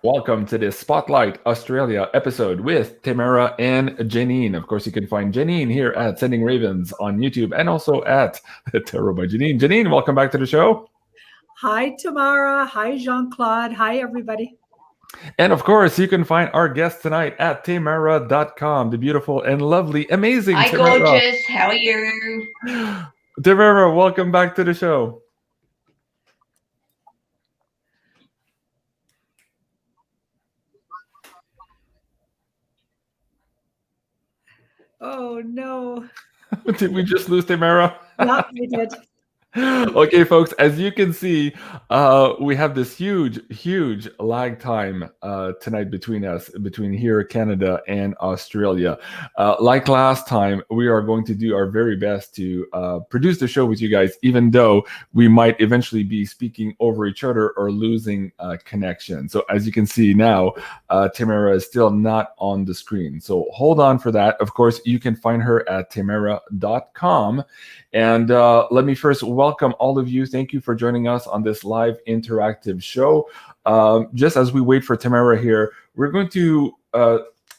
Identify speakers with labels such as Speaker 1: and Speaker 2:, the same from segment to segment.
Speaker 1: Welcome to this Spotlight Australia episode with TEYMARA and Janine. Of course, you can find Janine here at Sending Ravens on YouTube and also at Tarot by Janine. Janine, welcome back to the show.
Speaker 2: Hi, TEYMARA. Hi, Jean-Claude. Hi, everybody.
Speaker 1: And of course, you can find our guest tonight at TEYMARA.com, the beautiful and lovely, amazing
Speaker 3: Hi,
Speaker 1: TEYMARA.
Speaker 3: gorgeous. How are you?
Speaker 1: TEYMARA, welcome back to the show.
Speaker 2: Oh, no.
Speaker 1: Did we just lose TEYMARA?
Speaker 2: Yeah, we did.
Speaker 1: Okay, folks, as you can see, we have this huge lag time tonight between here, Canada, and Australia. Like last time, we are going to do our very best to produce the show with you guys, even though we might eventually be speaking over each other or losing connection. So as you can see now, TEYMARA is still not on the screen. So hold on for that. Of course, you can find her at TEYMARA.com. And let me first welcome all of you. Thank you for joining us on this live interactive show. Just as we wait for TEYMARA here, we're going to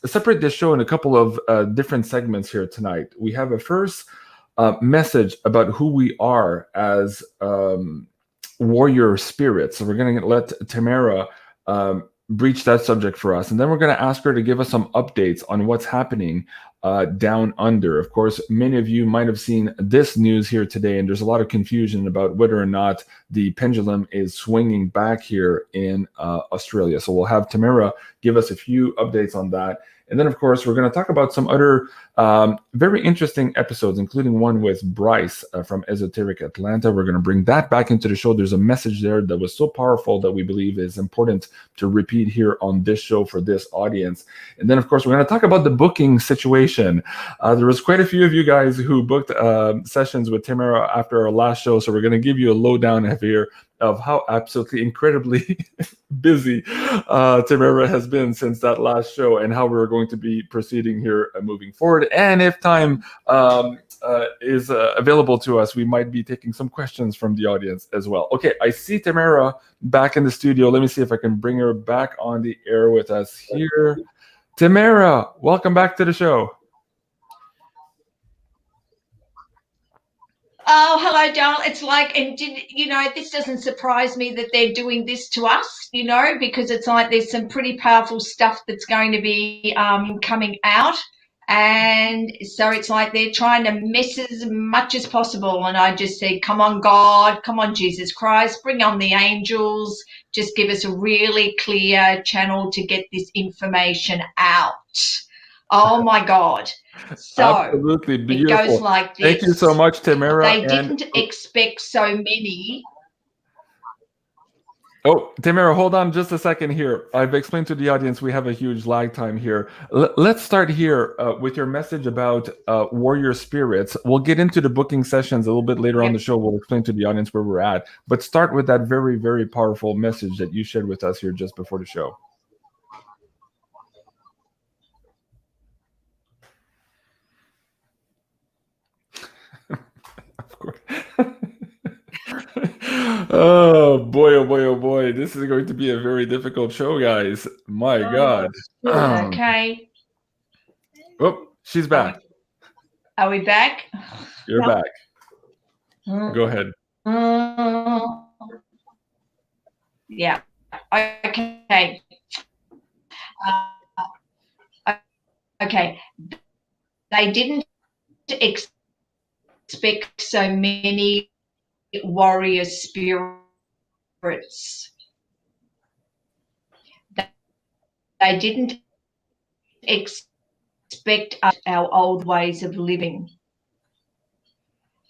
Speaker 1: separate this show in a couple of different segments here tonight. We have a first message about who we are as warrior spirits. So we're going to let TEYMARA breach that subject for us. And then we're going to ask her to give us some updates on what's happening down under. Of course, many of you might have seen this news here today, and there's a lot of confusion about whether or not the pendulum is swinging back here in Australia. So we'll have TEYMARA give us a few updates on that. And then, of course, we're going to talk about some other very interesting episodes, including one with Bryce from Esoteric Atlanta. We're going to bring that back into the show. There's a message there that was so powerful that we believe is important to repeat here on this show for this audience. And then, of course, we're going to talk about the booking situation. There was quite a few of you guys who booked sessions with TEYMARA after our last show, so we're going to give you a lowdown here of how absolutely incredibly busy TEYMARA has been since that last show, and how we're going to be proceeding here moving forward. And if time is available to us, we might be taking some questions from the audience as well. Okay, I see TEYMARA back in the studio. Let me see if I can bring her back on the air with us here. TEYMARA, welcome back to the show.
Speaker 3: Oh, hello, Dal. It's like, and this doesn't surprise me that they're doing this to us, because it's like there's some pretty powerful stuff that's going to be coming out. And so it's like they're trying to mess as much as possible. And I just said, come on, God, come on, Jesus Christ, bring on the angels. Just give us a really clear channel to get this information out. Oh, my God. So
Speaker 1: absolutely beautiful.
Speaker 3: It goes like this.
Speaker 1: Thank you so much, TEYMARA.
Speaker 3: They didn't expect so many.
Speaker 1: Oh, TEYMARA, hold on just a second here. I've explained to the audience we have a huge lag time here. Let's start here with your message about warrior spirits. We'll get into the booking sessions a little bit later on the show. We'll explain to the audience where we're at. But start with that very, very powerful message that you shared with us here just before the show. Of course. Oh boy, oh boy, oh boy. This is going to be a very difficult show, guys. My God.
Speaker 3: Okay.
Speaker 1: Oh, she's back.
Speaker 3: Are we back?
Speaker 1: You're back. Go ahead.
Speaker 3: Yeah. Okay. Okay. They didn't expect so many warrior spirits. They didn't expect our old ways of living.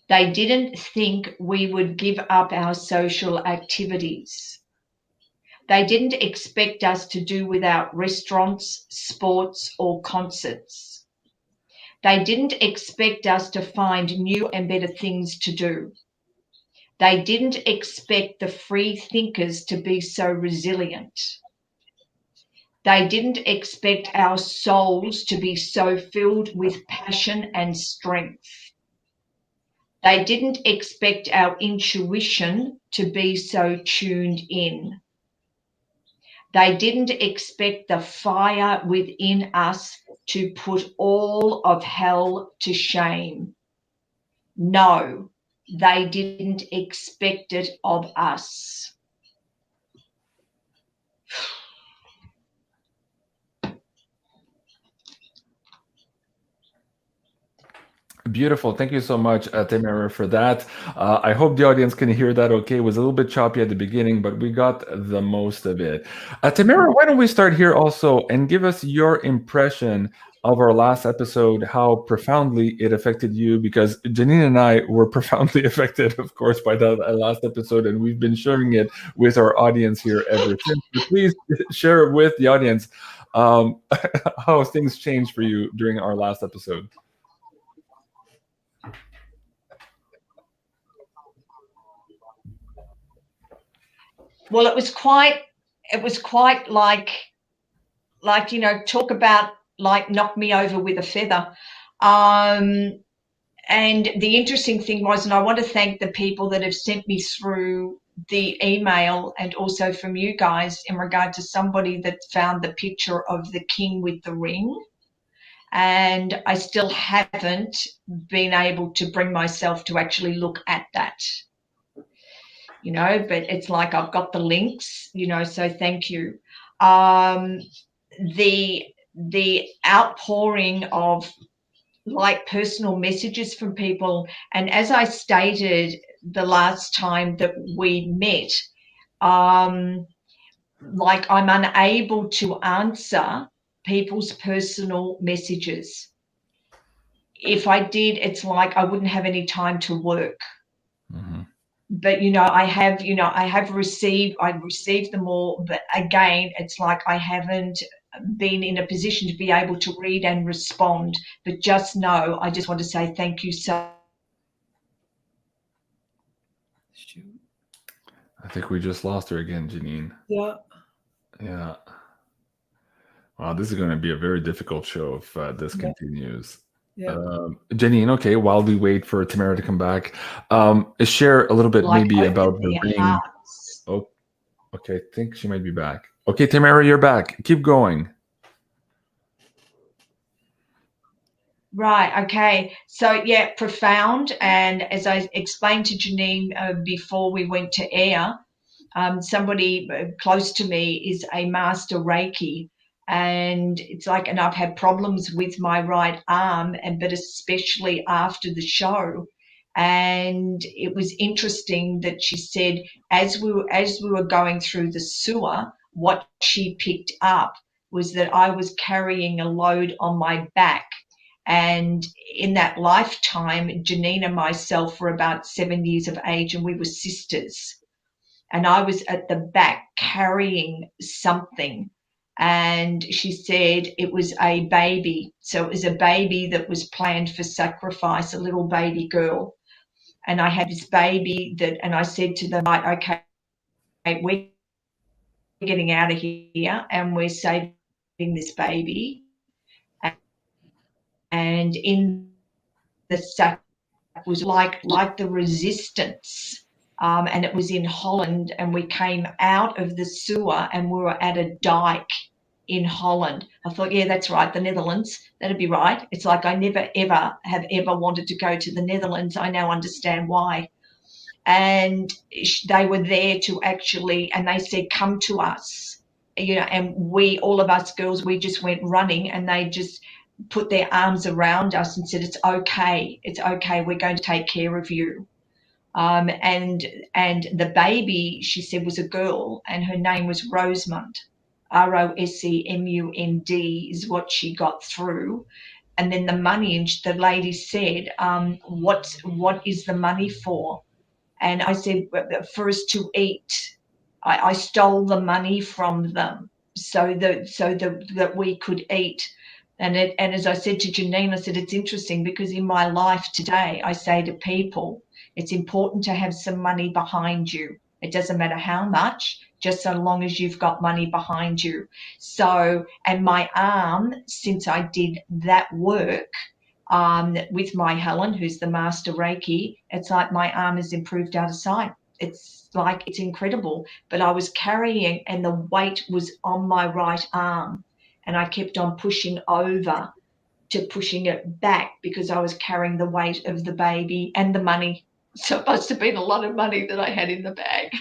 Speaker 3: They didn't think we would give up our social activities. They didn't expect us to do without restaurants, sports, or concerts. They didn't expect us to find new and better things to do. They didn't expect the free thinkers to be so resilient. They didn't expect our souls to be so filled with passion and strength. They didn't expect our intuition to be so tuned in. They didn't expect the fire within us to put all of hell to shame. No, they didn't expect it of us.
Speaker 1: Beautiful. Thank you so much, TEYMARA, for that. I hope the audience can hear that okay. It was a little bit choppy at the beginning, but we got the most of it. TEYMARA, why don't we start here also and give us your impression of our last episode, how profoundly it affected you, because Janine and I were profoundly affected, of course, by that last episode, and we've been sharing it with our audience here ever since. So please share it with the audience how things changed for you during our last episode.
Speaker 3: Well, it was quite like, you know, talk about like knock me over with a feather. And the interesting thing was, and I want to thank the people that have sent me through the email and also from you guys in regard to somebody that found the picture of the king with the ring. And I still haven't been able to bring myself to actually look at that. You know, but it's like I've got the links, you know, so thank you. The outpouring of like personal messages from people, and as I stated the last time that we met, like I'm unable to answer people's personal messages. If I did, it's like I wouldn't have any time to work. Mm-hmm. But you know, I have received them all, but again, it's like I haven't been in a position to be able to read and respond. But just know, I just want to say thank you so.
Speaker 1: I think we just lost her again, Janine.
Speaker 2: Yeah.
Speaker 1: Yeah. Wow, this is going to be a very difficult show if this continues. Yeah. Janine, okay, while we wait for TEYMARA to come back, share a little bit like maybe about the ring. Oh, okay, I think she might be back. Okay, TEYMARA, you're back. Keep going.
Speaker 3: Right, okay. So, yeah, profound. And as I explained to Janine before we went to air, somebody close to me is a master Reiki. And it's like, and I've had problems with my right arm, but especially after the show. And it was interesting that she said, as we were going through the sewer, what she picked up was that I was carrying a load on my back. And in that lifetime, Janine and myself were about 7 years of age, and we were sisters. And I was at the back carrying something. And she said it was a baby. So it was a baby that was planned for sacrifice, a little baby girl. And I had this baby and I said to them, okay, we're getting out of here and we're saving this baby. And in the sack was like the resistance. And it was in Holland, and we came out of the sewer and we were at a dike in Holland. I thought, yeah, that's right, the Netherlands, that'd be right. It's like I never, ever have ever wanted to go to the Netherlands. I now understand why. And they were there to actually, and they said, come to us, you know, and we, all of us girls, we just went running, and they just put their arms around us and said, it's okay, we're going to take care of you. And the baby, she said, was a girl, and her name was Rosemund. Rosemund is what she got through. And then the money, and the lady said, what is the money for? And I said, for us to eat. I stole the money from them so that we could eat. And as I said to Janine, I said, it's interesting because in my life today, I say to people, it's important to have some money behind you. It doesn't matter how much, just so long as you've got money behind you. So, and my arm, since I did that work with my Helen, who's the master Reiki, it's like my arm has improved out of sight. It's like, it's incredible. But I was carrying, and the weight was on my right arm, and I kept on pushing over to pushing it back because I was carrying the weight of the baby and the money. So it must have been a lot of money that I had in the bag.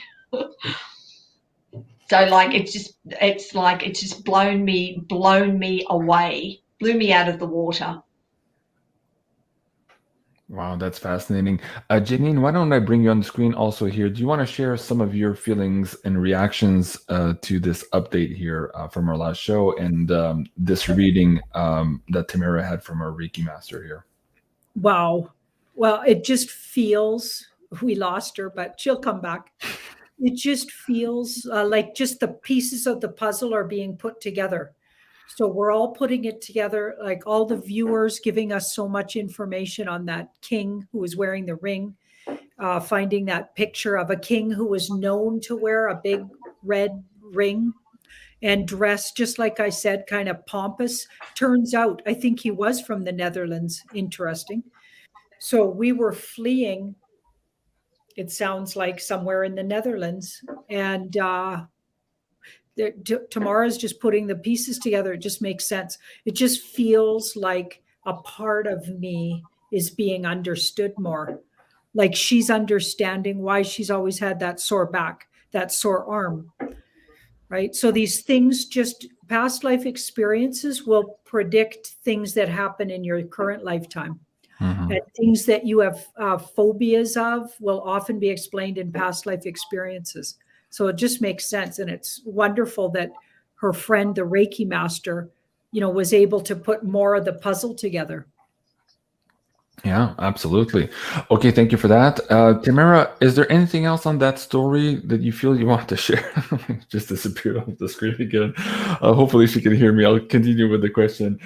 Speaker 3: So like, it's just blown me away, blew me out of the water.
Speaker 1: Wow, that's fascinating. Janine, why don't I bring you on the screen also here? Do you want to share some of your feelings and reactions to this update here from our last show and this reading that Tamara had from our Reiki master here?
Speaker 2: Wow. Well, it just feels, we lost her, but she'll come back. It just feels like just the pieces of the puzzle are being put together. So we're all putting it together, like all the viewers giving us so much information on that king who was wearing the ring, finding that picture of a king who was known to wear a big red ring and dressed, just like I said, kind of pompous. Turns out, I think he was from the Netherlands. Interesting. So we were fleeing, it sounds like, somewhere in the Netherlands. And Tamara's just putting the pieces together. It just makes sense. It just feels like a part of me is being understood more. Like she's understanding why she's always had that sore back, that sore arm, right? So these things, just past life experiences will predict things that happen in your current lifetime. And things that you have phobias of will often be explained in past life experiences. So it just makes sense. And it's wonderful that her friend, the Reiki master, was able to put more of the puzzle together.
Speaker 1: Yeah, absolutely. Okay, thank you for that. Tamara, is there anything else on that story that you feel you want to share? Just disappeared off the screen again. Hopefully she can hear me. I'll continue with the question.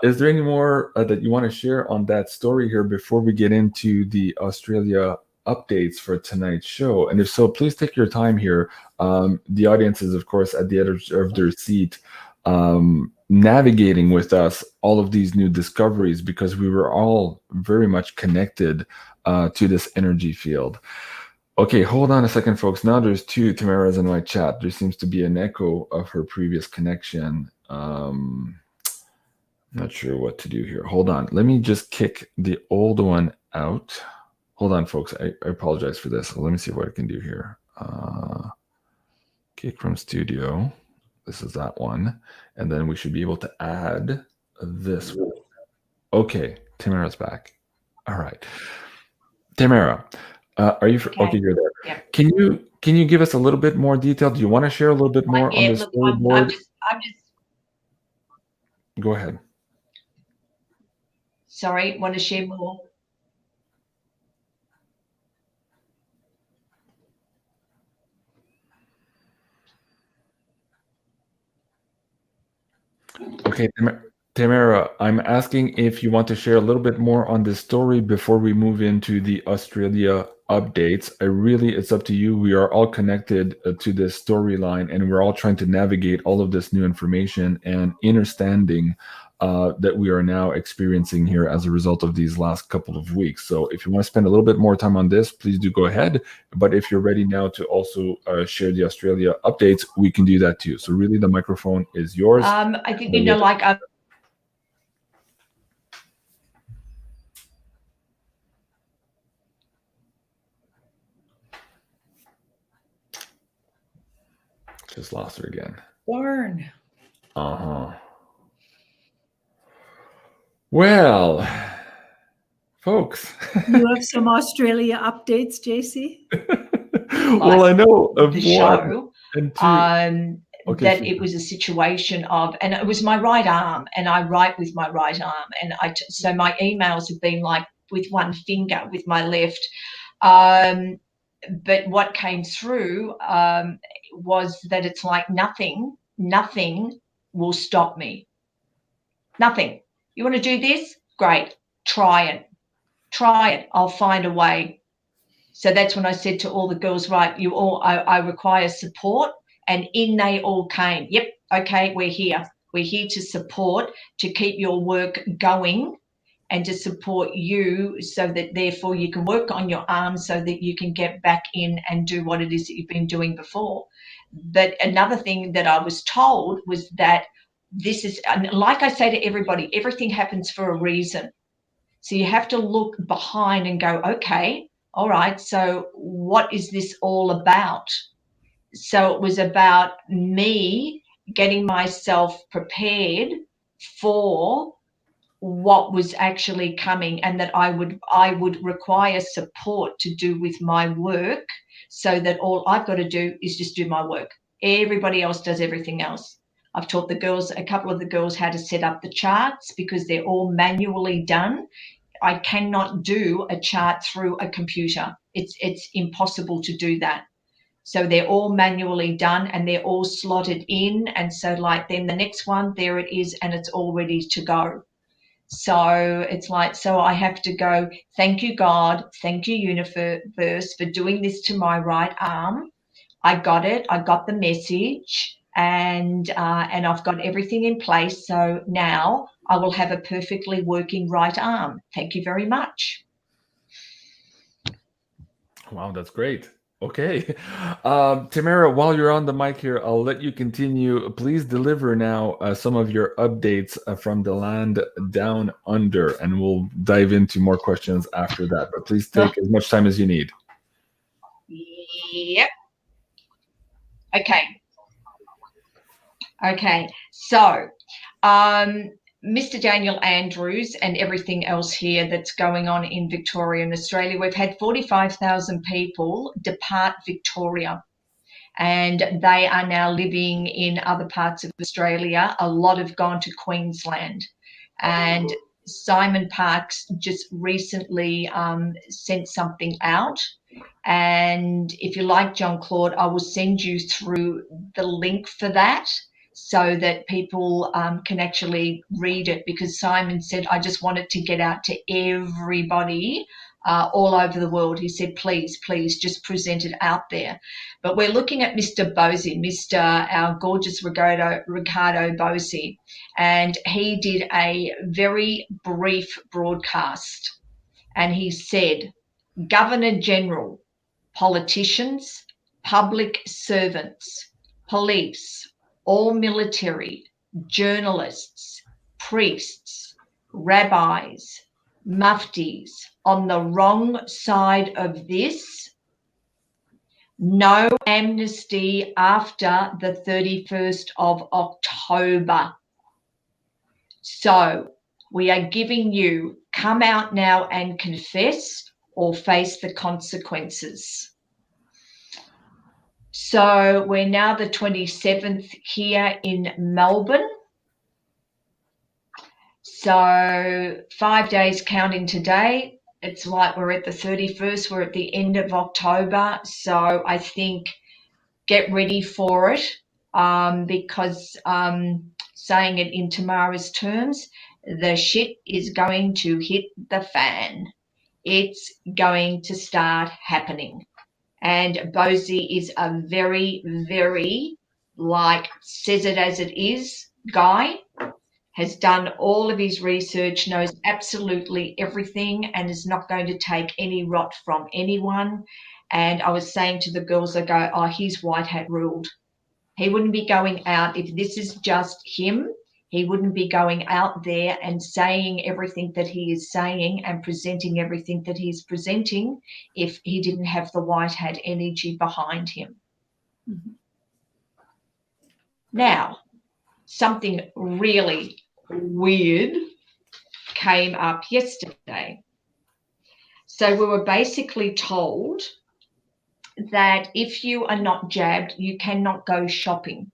Speaker 1: Is there any more that you want to share on that story here before we get into the Australia updates for tonight's show? And if so, please take your time here. The audience is, of course, at the edge of their seat, navigating with us all of these new discoveries because we were all very much connected to this energy field. Okay, hold on a second, folks. Now there's two Tamaras in my chat. There seems to be an echo of her previous connection. Not sure what to do here. Hold on. Let me just kick the old one out. Hold on, folks. I apologize for this. Let me see what I can do here. Kick from studio. This is that one. And then we should be able to add this one. Okay, Tamara's back. All right. Tamara, are you okay? You're there. Yeah. Can you give us a little bit more detail? Do you want to share a little bit more on the storyboard?
Speaker 3: I'm just
Speaker 1: Go ahead.
Speaker 3: Sorry, want to share more?
Speaker 1: Okay, Tamara, I'm asking if you want to share a little bit more on this story before we move into the Australia updates. It's up to you. We are all connected to this storyline, and we're all trying to navigate all of this new information and understanding that we are now experiencing here as a result of these last couple of weeks. So if you want to spend a little bit more time on this, please do go ahead. But if you're ready now to also share the Australia updates, we can do that too. So really the microphone is yours.
Speaker 3: I think,
Speaker 1: just lost her again.
Speaker 2: Darn.
Speaker 1: Well, folks.
Speaker 2: You have some Australia updates, JC?
Speaker 1: Well, I know of
Speaker 3: the
Speaker 1: one
Speaker 3: show,
Speaker 1: and two.
Speaker 3: That it was a situation of, and it was my right arm, and I write with my right arm, and so my emails have been like with one finger with my left. But what came through was that it's like nothing will stop me. Nothing. You want to do this? Great. Try it. I'll find a way. So that's when I said to all the girls, right, I require support. And in they all came. Yep. Okay. We're here. We're here to support, to keep your work going. and to support you so that therefore you can work on your arms so that you can get back in and do what it is that you've been doing before. But another thing that I was told was that this is, and like I say to everybody, everything happens for a reason. So you have to look behind and go, okay, all right, so what is this all about? So it was about me getting myself prepared for what was actually coming, and that I would require support to do with my work, so that all I've got to do is just do my work. Everybody else does everything else. I've taught the girls, a couple of the girls, how to set up the charts because they're all manually done. I cannot do a chart through a computer. It's impossible to do that. So they're all manually done and they're all slotted in. And so like then the next one, there it is, and it's all ready to go. So it's like, so I have to go, thank you, God, thank you, universe, for doing this to my right arm. I got it. I got the message, and I've got everything in place. So now I will have a perfectly working right arm. Thank you very much.
Speaker 1: Wow, that's great. Okay. Tamara, while you're on the mic here, I'll let you continue. Please deliver now some of your updates from the land down under, and we'll dive into more questions after that. But please take as much time as you need.
Speaker 3: Yep. Okay. So, Mr. Daniel Andrews and everything else here that's going on in Victoria and Australia. We've had 45,000 people depart Victoria, and they are now living in other parts of Australia. A lot have gone to Queensland, and Simon Parks just recently sent something out. And if you like, Jean-Claude, I will send you through the link for that, so that people can actually read it, because Simon said, I just want it to get out to everybody all over the world. He said, please, just present it out there. But we're looking at Mr. Bosie, our gorgeous Ricardo Bosie, and he did a very brief broadcast, and he said, Governor General, politicians, public servants, police, all military, journalists, priests, rabbis, muftis on the wrong side of this, no amnesty after the 31st of October. So we are giving you, come out now and confess or face the consequences. So we're now the 27th here in Melbourne. So 5 days counting today. It's like we're at the 31st. We're at the end of October. So I think get ready for it, because saying it in Tamara's terms, the shit is going to hit the fan. It's going to start happening. And Bosie is a very, very, says it as it is guy, has done all of his research, knows absolutely everything, and is not going to take any rot from anyone. And I was saying to the girls, I go, oh, he's white hat ruled. He wouldn't be going out, if this is just him, he wouldn't be going out there and saying everything that he is saying and presenting everything that he's presenting if he didn't have the white hat energy behind him. Mm-hmm. Now, something really weird came up yesterday. So we were basically told that if you are not jabbed, you cannot go shopping.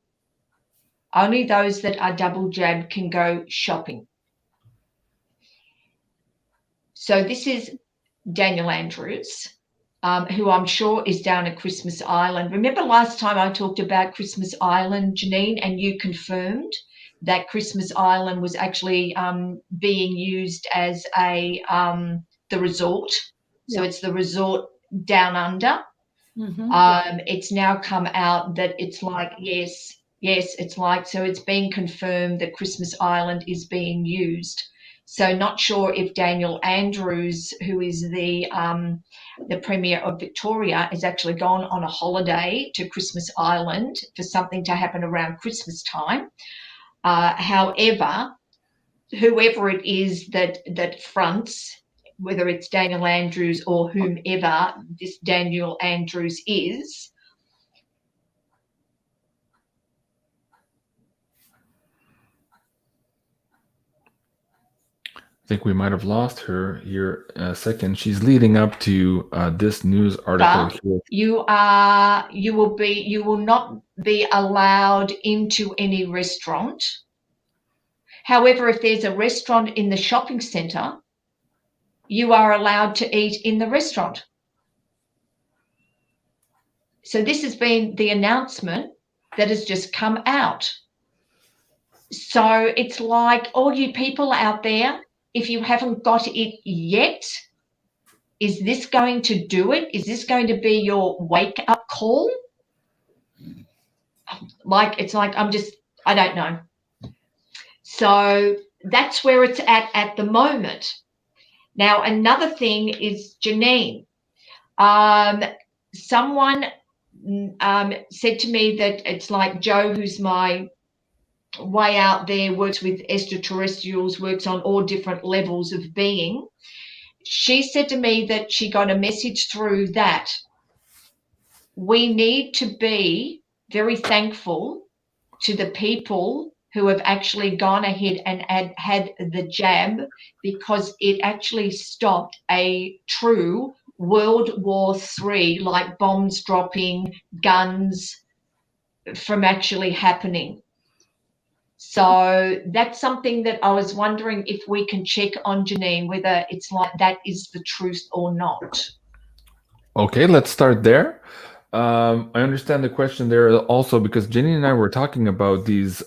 Speaker 3: Only those that are double jabbed can go shopping. So this is Daniel Andrews, who I'm sure is down at Christmas Island. Remember last time I talked about Christmas Island, Janine, and you confirmed that Christmas Island was actually being used as the resort. So it's the resort down under. Mm-hmm. It's now come out that it's like, yes, it's like, so it's been confirmed that Christmas Island is being used. So not sure if Daniel Andrews, who is the Premier of Victoria, has actually gone on a holiday to Christmas Island for something to happen around Christmas time. However, whoever it is that fronts, whether it's Daniel Andrews or whomever this Daniel Andrews is,
Speaker 1: I think we might have lost her here a second. She's leading up to this news article here.
Speaker 3: You will not be allowed into any restaurant. However, if there's a restaurant in the shopping centre, you are allowed to eat in the restaurant. So this has been the announcement that has just come out. So it's like, all you people out there, if you haven't got it yet, is this going to do it? Is this going to be your wake-up call? Like, it's like, I don't know. So that's where it's at the moment. Now, another thing is Janine. Someone said to me that it's like Joe, who's my way out there, works with extraterrestrials, works on all different levels of being. She said to me that she got a message through that we need to be very thankful to the people who have actually gone ahead and had the jab, because it actually stopped a true World War III, like bombs dropping, guns, from actually happening. So that's something that I was wondering if we can check on, Janine, whether it's like that is the truth or not.
Speaker 1: Okay, let's start there. I understand the question there also, because Janine and I were talking about these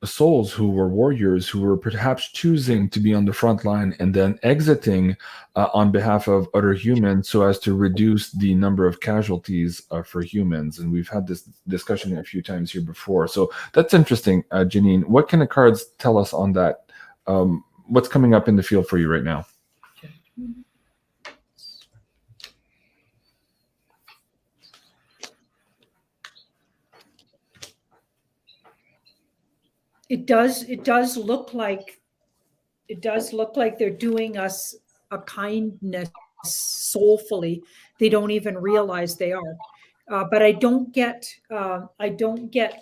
Speaker 1: souls who were warriors, who were perhaps choosing to be on the front line and then exiting on behalf of other humans so as to reduce the number of casualties for humans. And we've had this discussion a few times here before. So that's interesting, Janine. What can the cards tell us on that? What's coming up in the field for you right now?
Speaker 2: It does look like they're doing us a kindness soulfully. They don't even realize they are. But I don't get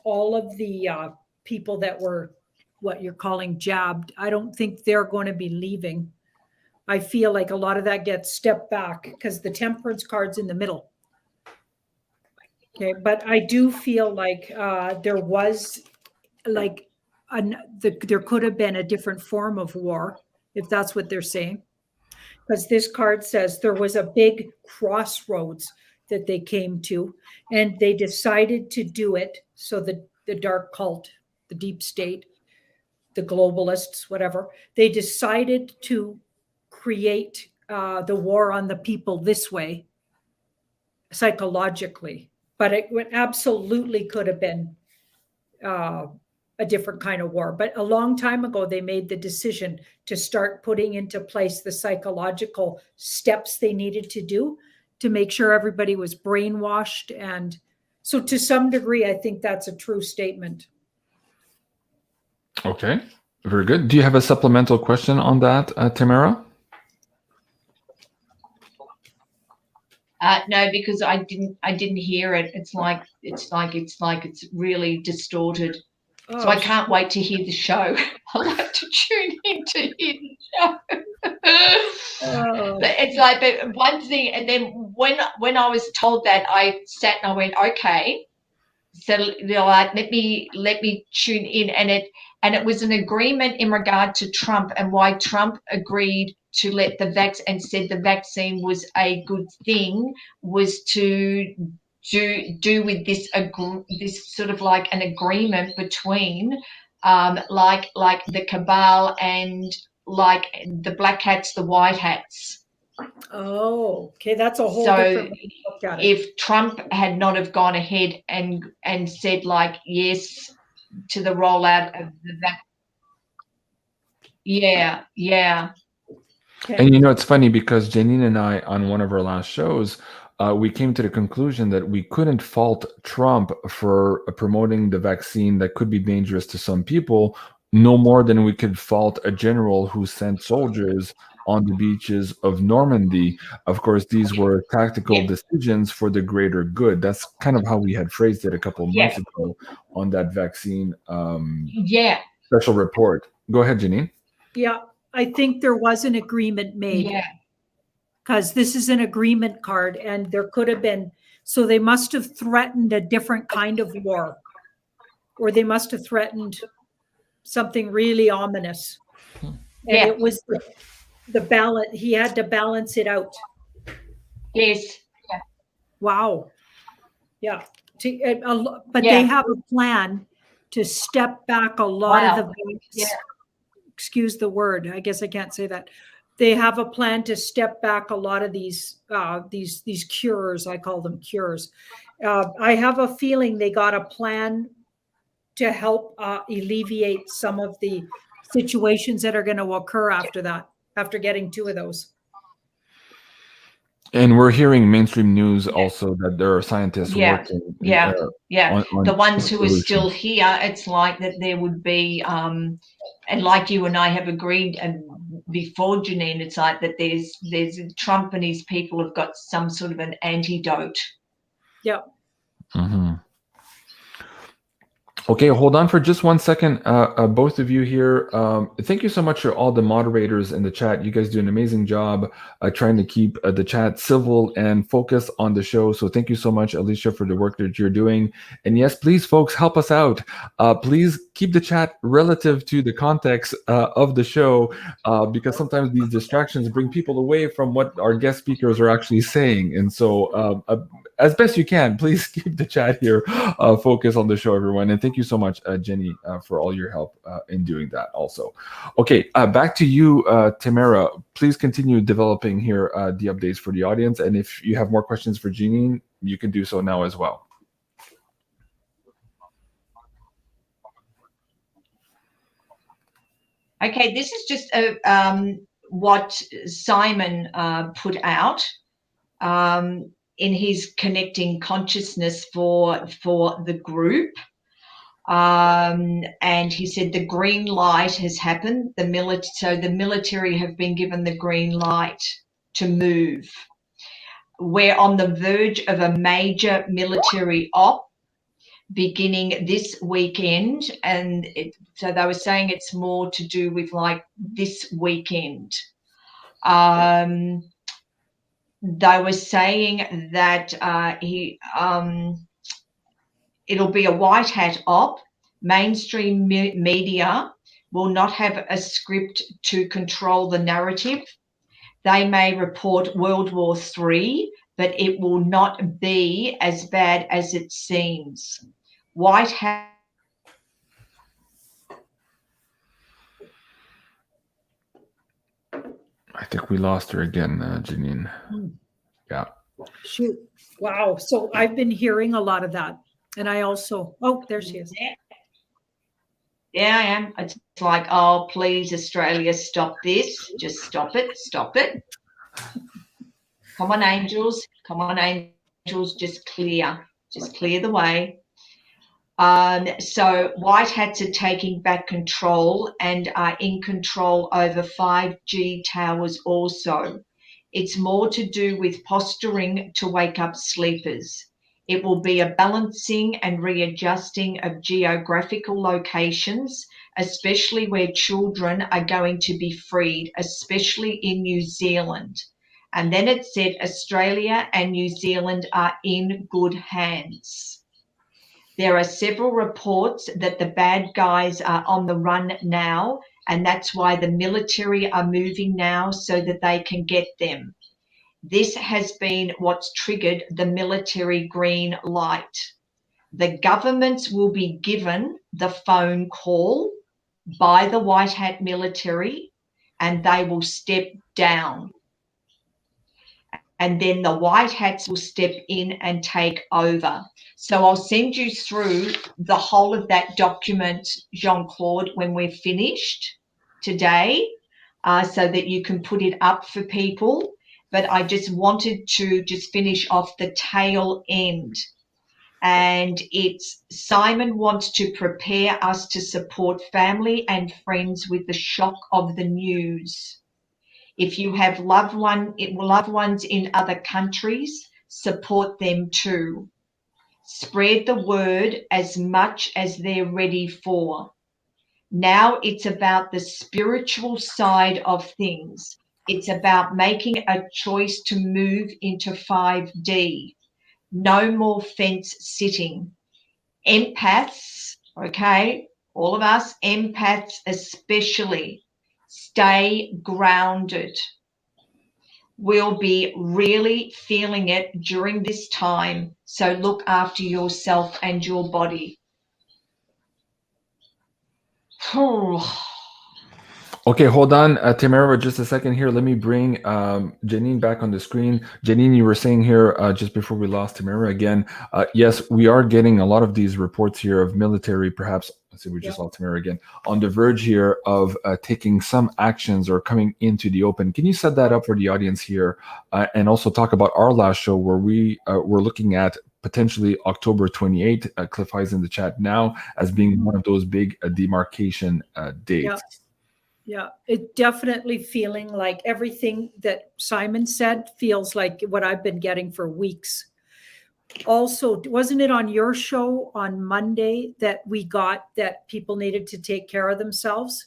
Speaker 2: all of the people that were what you're calling jabbed. I don't think they're going to be leaving. I feel like a lot of that gets stepped back because the Temperance card's in the middle. Okay, but I do feel like there was like there could have been a different form of war, if that's what they're saying. Because this card says there was a big crossroads that they came to, and they decided to do it. So the dark cult, the deep state, the globalists, whatever, they decided to create the war on the people this way, psychologically. But it absolutely could have been a different kind of war. But a long time ago, they made the decision to start putting into place the psychological steps they needed to do to make sure everybody was brainwashed. And so to some degree, I think that's a true statement.
Speaker 1: Okay, very good. Do you have a supplemental question on that, TEYMARA?
Speaker 3: No, because I didn't hear it. It's it's really distorted. Oh, so I can't wait to hear the show. I'll have to tune in to hear the show. But it's like, but one thing, and then when I was told that, I sat and I went, okay. So they're like, let me tune in, and it was an agreement in regard to Trump and why Trump agreed to let the and said the vaccine was a good thing, was to do with this sort of like an agreement between like the cabal and like the black hats, the white hats.
Speaker 2: Oh, okay, that's a whole different way to look at it.
Speaker 3: If Trump had not have gone ahead and said like yes to the rollout of the vaccine. Yeah, yeah.
Speaker 2: Okay.
Speaker 1: And you know, it's funny because Janine and I, on one of our last shows, we came to the conclusion that we couldn't fault Trump for promoting the vaccine that could be dangerous to some people, no more than we could fault a general who sent soldiers on the beaches of Normandy. Of course, these were tactical
Speaker 3: Yeah.
Speaker 1: decisions for the greater good. That's kind of how we had phrased it a couple of months
Speaker 3: Yeah.
Speaker 1: ago on that vaccine
Speaker 3: Yeah.
Speaker 1: special report. Go ahead, Janine.
Speaker 2: Yeah, I think there was an agreement made,
Speaker 3: Yeah.
Speaker 2: because this is an agreement card, and there could have been, so they must have threatened a different kind of war, or they must have threatened something really ominous. And
Speaker 3: Yeah.
Speaker 2: it was the balance, he had to balance it out.
Speaker 3: Yes.
Speaker 2: Wow. Yeah. But
Speaker 3: Yeah.
Speaker 2: they have a plan to step back a lot of
Speaker 3: Wow.
Speaker 2: the,
Speaker 3: Yeah.
Speaker 2: excuse the word, I guess I can't say that. They have a plan to step back a lot of these cures. I call them cures. I have a feeling they got a plan to help alleviate some of the situations that are going to occur after that, after getting 2 of those.
Speaker 1: And we're hearing mainstream news also that there are scientists
Speaker 3: Yeah.
Speaker 1: working
Speaker 3: Yeah. Yeah.
Speaker 1: on
Speaker 3: The ones who are
Speaker 1: solutions.
Speaker 3: still here, it's like that there would be, and like you and I have agreed, and before Janine, it's like that there's Trump and his people have got some sort of an antidote.
Speaker 2: Yeah.
Speaker 1: Mhm. Okay, hold on for just 1 second. Both of you here, thank you so much for all the moderators in the chat. You guys do an amazing job trying to keep the chat civil and focus on the show. So thank you so much, Alicia, for the work that you're doing. And yes, please, folks, help us out. Please keep the chat relative to the context of the show, because sometimes these distractions bring people away from what our guest speakers are actually saying. And so as best you can, please keep the chat here focus on the show, everyone. And thank you so much, Jenny, for all your help in doing that also. Okay, back to you, TEYMARA. Please continue developing here the updates for the audience. And if you have more questions for Janine, you can do so now as well.
Speaker 3: Okay, this is just what Simon put out in his connecting consciousness for the group. And he said the green light has happened. So the military have been given the green light to move. We're on the verge of a major military op beginning this weekend, and so they were saying it's more to do with like this weekend. They were saying that it'll be a white hat op. Mainstream media will not have a script to control the narrative. They may report World War III, but it will not be as bad as it seems. White Hat.
Speaker 1: I think we lost her again, Janine. Yeah.
Speaker 2: Shoot. Wow. So I've been hearing a lot of that. And I also, oh, there she is.
Speaker 3: Yeah, I am. It's like, oh, please, Australia, stop this. Just stop it. Stop it. Come on, angels. Come on, angels. Just clear the way. So white hats are taking back control and are in control over 5G towers also. It's more to do with posturing to wake up sleepers. It will be a balancing and readjusting of geographical locations, especially where children are going to be freed, especially in New Zealand. And then it said Australia and New Zealand are in good hands. There are several reports that the bad guys are on the run now, and that's why the military are moving now so that they can get them. This has been what's triggered the military green light. The governments will be given the phone call by the white hat military, and they will step down. And then the white hats will step in and take over. So I'll send you through the whole of that document, Jean-Claude, when we're finished. today so that you can put it up for people. But I just wanted to just finish off the tail end. And it's Simon wants to prepare us to support family and friends with the shock of the news. If you have loved ones in other countries, support them too. Spread the word as much as they're ready for. Now it's about the spiritual side of things. It's about making a choice to move into 5D. No more fence sitting. Empaths, okay, all of us, empaths especially, stay grounded. We'll be really feeling it during this time, so look after yourself and your body.
Speaker 1: Okay, hold on, Tamara, just a second here. Let me bring Janine back on the screen. Janine, you were saying here just before we lost Tamara again, yes, we are getting a lot of these reports here of military, perhaps, let's see, we just lost Tamara again, on the verge here of taking some actions or coming into the open. Can you set that up for the audience here and also talk about our last show where we were looking at potentially October 28th, Cliff High's in the chat now, as being one of those big demarcation dates.
Speaker 2: Yeah. Yeah, it definitely feeling like everything that Simon said feels like what I've been getting for weeks. Also, wasn't it on your show on Monday that we got that people needed to take care of themselves?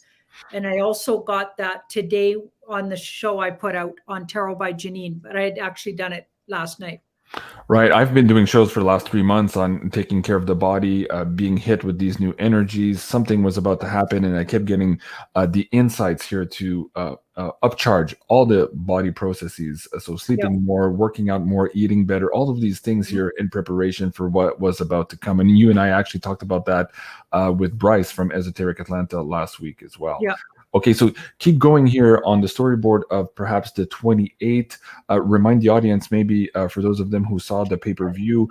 Speaker 2: And I also got that today on the show I put out on Tarot by Janine, but I had actually done it last night.
Speaker 1: Right. I've been doing shows for the last 3 months on taking care of the body, being hit with these new energies. Something was about to happen, and I kept getting the insights here to upcharge all the body processes. So sleeping more, working out more, eating better, all of these things here in preparation for what was about to come. And you and I actually talked about that with Bryce from Esoteric Atlanta last week as well.
Speaker 2: Yeah.
Speaker 1: Okay, so keep going here on the storyboard of perhaps the 28th. Remind the audience, maybe for those of them who saw the pay-per-view,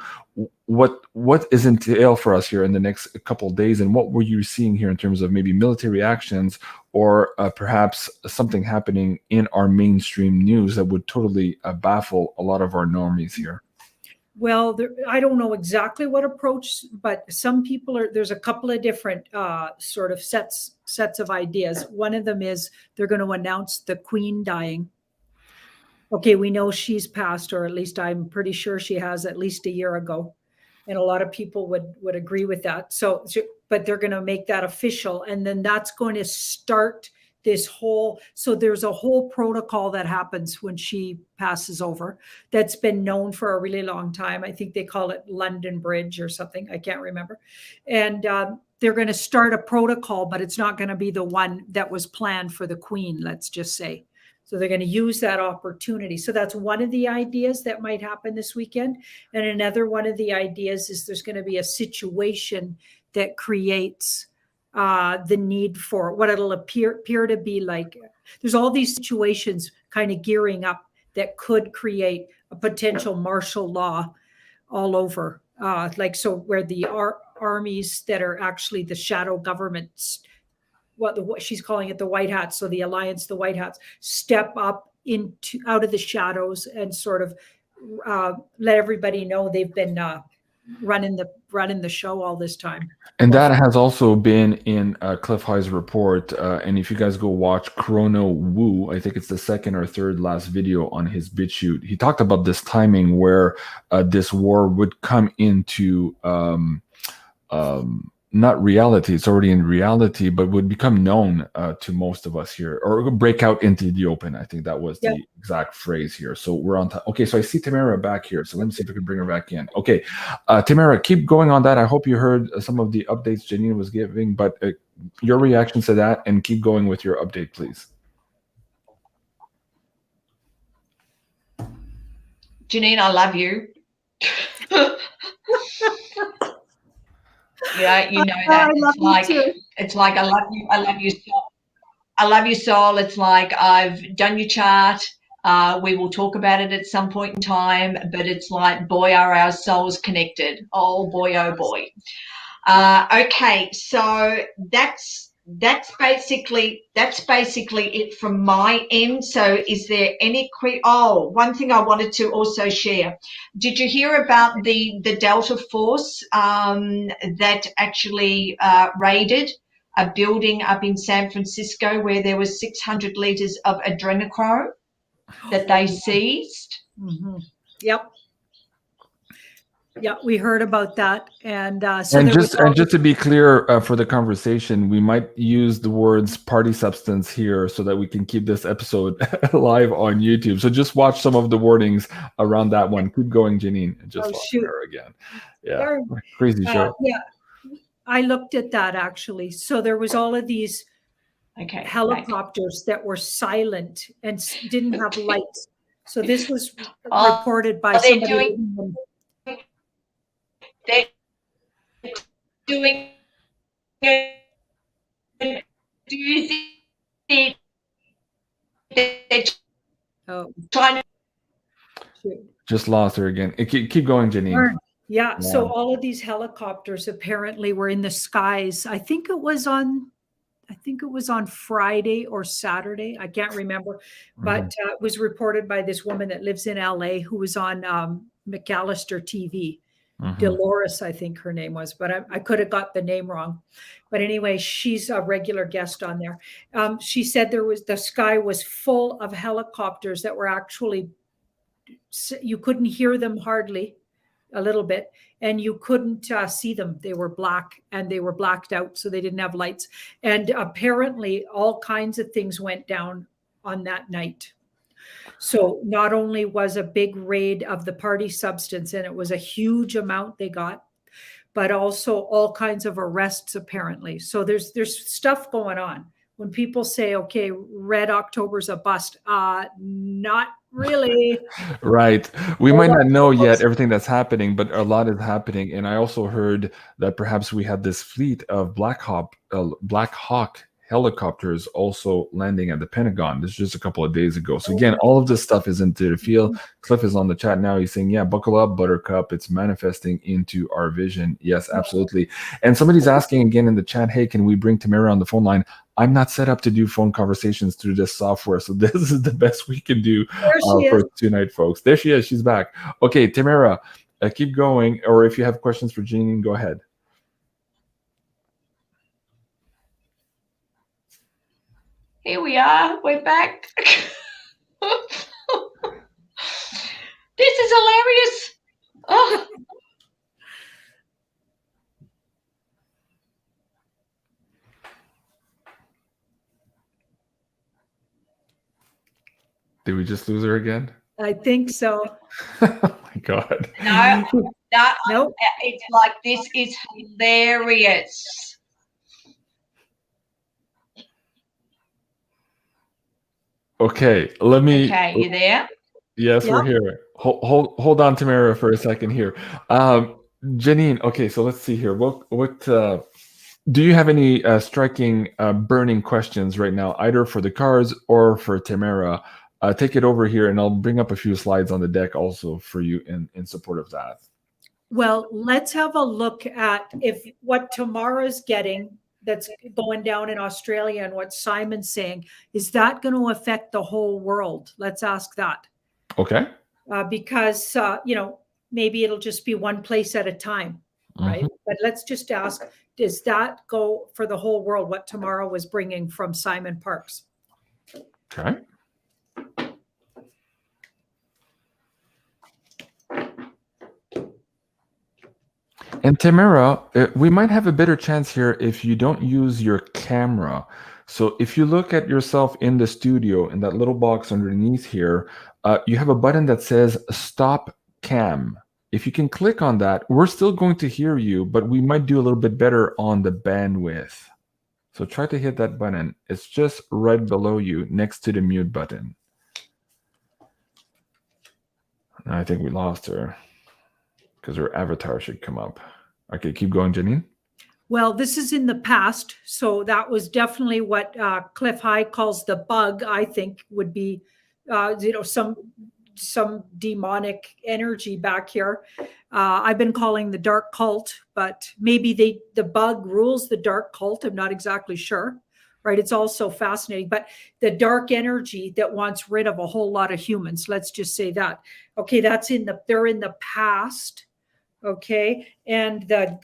Speaker 1: what is entail for us here in the next couple of days, and what were you seeing here in terms of maybe military actions or perhaps something happening in our mainstream news that would totally baffle a lot of our normies here?
Speaker 2: Well, I don't know exactly what approach, but some people there's a couple of different sort of sets of ideas. One of them is they're going to announce the Queen dying. Okay, we know she's passed, or at least I'm pretty sure she has at least a year ago. And a lot of people would agree with that. So, but they're going to make that official. And then that's going to start this whole, so there's a whole protocol that happens when she passes over that's been known for a really long time. I think they call it London Bridge or something. I can't remember. And they're going to start a protocol, but it's not going to be the one that was planned for the Queen, let's just say. So they're going to use that opportunity. So that's one of the ideas that might happen this weekend. And another one of the ideas is there's going to be a situation that creates the need for what it'll appear to be like. There's all these situations kind of gearing up that could create a potential martial law all over. Like, so where the armies that are actually the shadow governments, what she's calling it, the white hats, so the alliance, the white hats, step up out of the shadows and sort of let everybody know they've been running the show all this time.
Speaker 1: And that has also been in Cliff High's report. And if you guys go watch Chrono Wu, I think it's the second or third last video on his BitChute, he talked about this timing where this war would come into not reality, it's already in reality, but would become known to most of us here, or break out into the open. I think that was the exact phrase here. So we're on time. Okay, so I see Tamara back here. So let me see if I can bring her back in. Okay, Tamara, keep going on that. I hope you heard some of the updates Janine was giving, but your reactions to that, and keep going with your update, please.
Speaker 3: Janine, I love you. Yeah, you know that. It's like I love you soul. I love you soul. It's like I've done your chart. We will talk about it at some point in time, but it's like, boy, are our souls connected. Oh boy, oh boy. Okay, so that's that's basically it from my end. So is there any one thing I wanted to also share. Did you hear about the Delta Force that actually raided a building up in San Francisco where there was 600 liters of adrenochrome that they seized?
Speaker 2: Mm-hmm. Yep. Yeah, we heard about that, and
Speaker 1: just to be clear for the conversation, we might use the words "party substance" here so that we can keep this episode live on YouTube. So just watch some of the wordings around that one. Keep going, Janine. Just watch her again. Yeah, crazy show.
Speaker 2: Yeah, I looked at that actually. So there was all of these helicopters that were silent and didn't have lights. So this was reported by somebody.
Speaker 3: They're doing do you think they're trying to
Speaker 1: just lost her again. Keep going, Janine.
Speaker 2: Yeah, so all of these helicopters apparently were in the skies. I think it was on Friday or Saturday. I can't remember, but it was reported by this woman that lives in LA who was on McAllister TV. Dolores, I think her name was, but I could have got the name wrong. But anyway, she's a regular guest on there. She said the sky was full of helicopters that were actually, you couldn't hear them hardly, a little bit, and you couldn't see them. They were black and they were blacked out, so they didn't have lights. And apparently all kinds of things went down on that night. So not only was a big raid of the party substance, and it was a huge amount they got, but also all kinds of arrests apparently. So there's stuff going on. When people say, okay, Red October's a bust, not really. Right.
Speaker 1: We might not know yet everything that's happening, but a lot is happening. And I also heard that perhaps we had this fleet of Black Hawk helicopters also landing at the Pentagon. This is just a couple of days ago. So again, all of this stuff is into the field. Cliff is on the chat now. He's saying, yeah, buckle up, Buttercup. It's manifesting into our vision. Yes, absolutely. And somebody's asking again in the chat, hey, can we bring Tamara on the phone line? I'm not set up to do phone conversations through this software. So this is the best we can do for tonight, folks. There she is. She's back. Okay, Tamara, keep going. Or if you have questions for Janine, go ahead.
Speaker 3: Here we are. We're back. This is hilarious. Oh.
Speaker 1: Did we just lose her again?
Speaker 2: I think so.
Speaker 1: Oh my God.
Speaker 3: No, it's like, this is hilarious.
Speaker 1: Okay, let me.
Speaker 3: Okay, you there?
Speaker 1: Yes, we're here. Hold on, Tamara, for a second here. Janine, okay, so let's see here. What do you have any striking, burning questions right now, either for the cards or for Tamara? Take it over here, and I'll bring up a few slides on the deck also for you in support of that.
Speaker 2: Well, let's have a look at what Tamara's getting that's going down in Australia and what Simon's saying. Is that going to affect the whole world? Let's ask that.
Speaker 1: Okay.
Speaker 2: Because, maybe it'll just be one place at a time, right? But let's just ask, does that go for the whole world, what Tamara was bringing from Simon Parks?
Speaker 1: Okay. And Tamara, we might have a better chance here if you don't use your camera. So if you look at yourself in the studio, in that little box underneath here, you have a button that says Stop Cam. If you can click on that, we're still going to hear you, but we might do a little bit better on the bandwidth. So try to hit that button. It's just right below you, next to the mute button. I think we lost her because her avatar should come up. Okay, keep going, Janine.
Speaker 2: Well, this is in the past, so that was definitely what Cliff High calls the bug. I think would be, some some demonic energy back here. I've been calling the dark cult, but maybe the bug rules the dark cult. I'm not exactly sure. Right? It's also fascinating, but the dark energy that wants rid of a whole lot of humans. Let's just say that. Okay, they're in the past. Okay, and the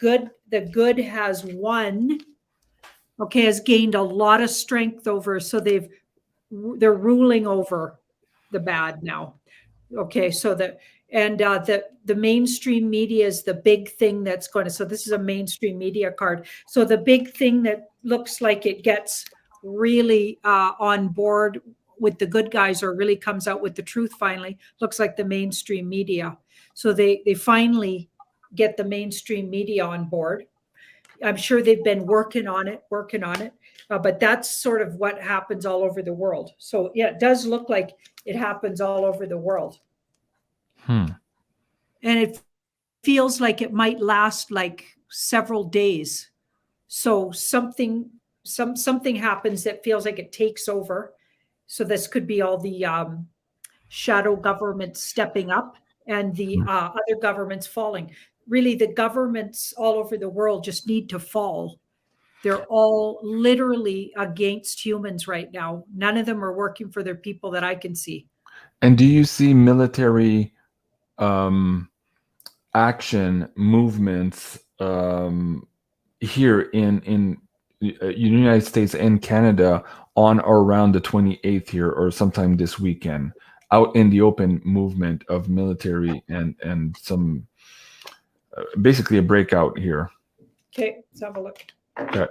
Speaker 2: good has won. Okay, has gained a lot of strength over. So they're ruling over the bad now. Okay, so the mainstream media is the big thing that's going to, so this is a mainstream media card. So the big thing that looks like it gets really on board with the good guys, or really comes out with the truth finally, looks like the mainstream media. So they finally get the mainstream media on board. I'm sure they've been working on it, but that's sort of what happens all over the world. So yeah, it does look like it happens all over the world. And it feels like it might last like several days. So something happens that feels like it takes over. So this could be all the shadow governments stepping up and the other governments falling. Really, the governments all over the world just need to fall. They're all literally against humans right now. None of them are working for their people that I can see.
Speaker 1: And do you see military action movements here in United States and Canada on or around the 28th here, or sometime this weekend, out in the open movement of military and some basically a breakout here?
Speaker 2: Okay, let's have a look.
Speaker 1: Okay.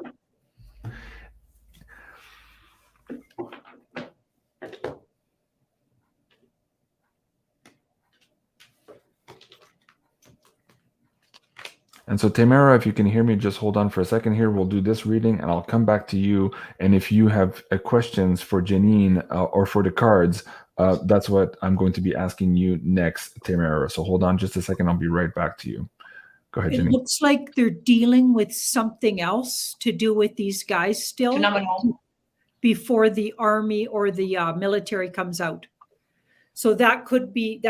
Speaker 1: And so, Taymara, if you can hear me, just hold on for a second here. We'll do this reading, and I'll come back to you. And if you have questions for Janine or for the cards, that's what I'm going to be asking you next, Taymara. So hold on just a second. I'll be right back to you. Go ahead, Janine.
Speaker 2: It looks like they're dealing with something else to do with these guys still.
Speaker 3: Phenomenal.
Speaker 2: Before the army or the military comes out. So that could be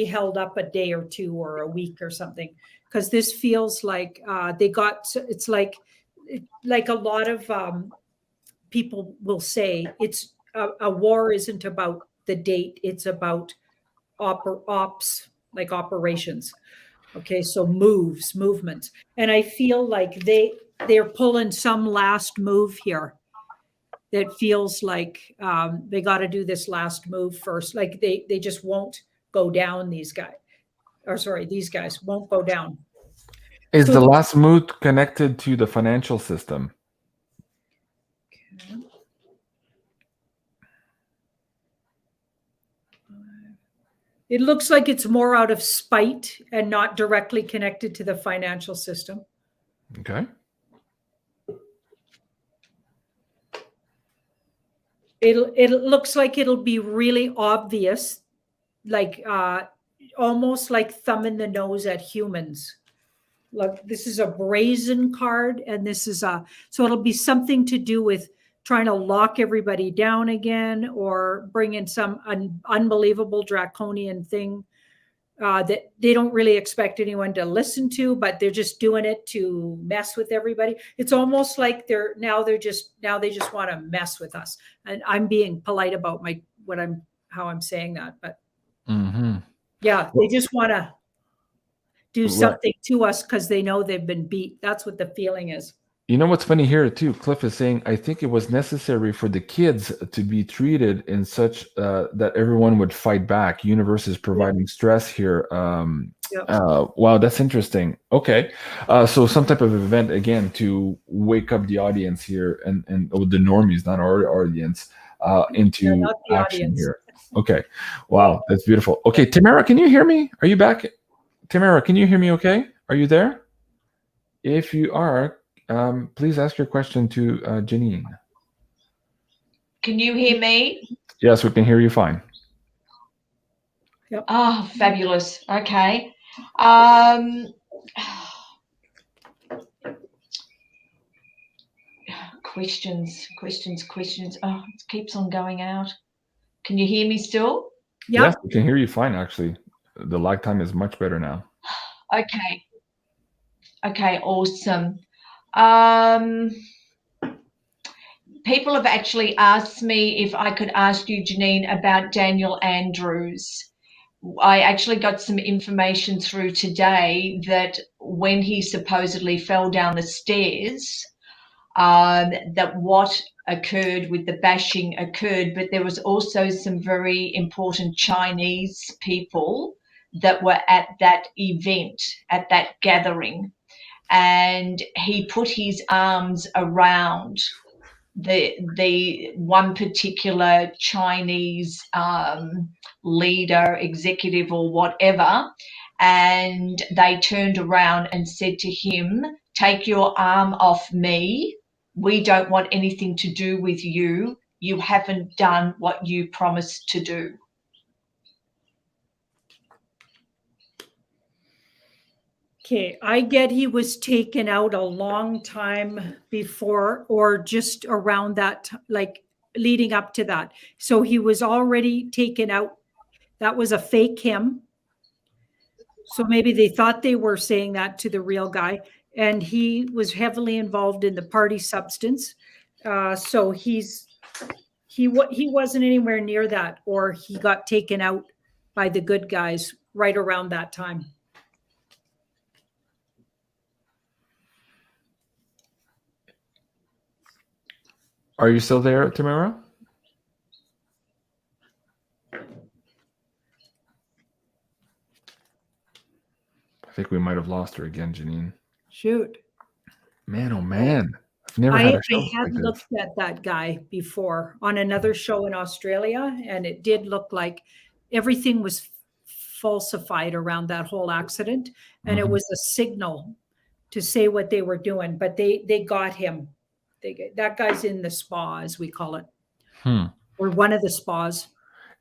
Speaker 2: held up a day or two or a week or something, because this feels like it's like a lot of people will say it's a war isn't about the date, it's about ops, like operations. Okay, so movements. And I feel like they're pulling some last move here. That feels like they got to do this last move first. Like they just won't go down, these guys. Or sorry, these guys won't go down.
Speaker 1: Is the last move connected to the financial system?
Speaker 2: Okay. It looks like it's more out of spite and not directly connected to the financial system.
Speaker 1: Okay.
Speaker 2: It looks like it'll be really obvious, like almost like thumb in the nose at humans. Look, this is a brazen card, and this is so it'll be something to do with trying to lock everybody down again, or bring in some unbelievable draconian thing that they don't really expect anyone to listen to, but they're just doing it to mess with everybody. It's almost like they just want to mess with us. And I'm being polite about how I'm saying that, but yeah, they just want to do something to us because they know they've been beat. That's what the feeling is.
Speaker 1: You know what's funny here too? Cliff is saying, I think it was necessary for the kids to be treated in such that everyone would fight back. Universe is providing stress here. Wow, that's interesting. Okay, so some type of event again to wake up the audience here and the normies, not our audience, into action here. Okay, wow, that's beautiful. Okay, Taymara, can you hear me? Are you back? Taymara, can you hear me? Okay, are you there? If you are, please ask your question to Janine.
Speaker 3: Can you hear me?
Speaker 1: Yes, we can hear you fine.
Speaker 2: Yep.
Speaker 3: Oh, fabulous. Okay. Questions. Oh, it keeps on going out. Can you hear me still?
Speaker 2: Yeah.
Speaker 1: Yes, we can hear you fine, actually. The lag time is much better now.
Speaker 3: Okay. Okay, awesome. People have actually asked me if I could ask you, Janine, about Daniel Andrews. I actually got some information through today that when he supposedly fell down the stairs, that what occurred with the bashing occurred, but there was also some very important Chinese people that were at that event, at that gathering, and he put his arms around the one particular Chinese leader, executive, or whatever, and they turned around and said to him, "Take your arm off me. We don't want anything to do with you. You haven't done what you promised to do."
Speaker 2: Okay, I get he was taken out a long time before, or just around that, like leading up to that. So he was already taken out. That was a fake him. So maybe they thought they were saying that to the real guy, and he was heavily involved in the party substance. So he wasn't anywhere near that, or he got taken out by the good guys right around that time.
Speaker 1: Are you still there, Tamara? I think we might have lost her again, Janine.
Speaker 2: Shoot.
Speaker 1: Man, oh man. I've never had a show
Speaker 2: I had
Speaker 1: like
Speaker 2: looked
Speaker 1: this.
Speaker 2: at that guy before on another show in Australia, and it did look like everything was falsified around that whole accident, and it was a signal to say what they were doing. But they got him. That guy's in the spa, as we call it, or one of the spas.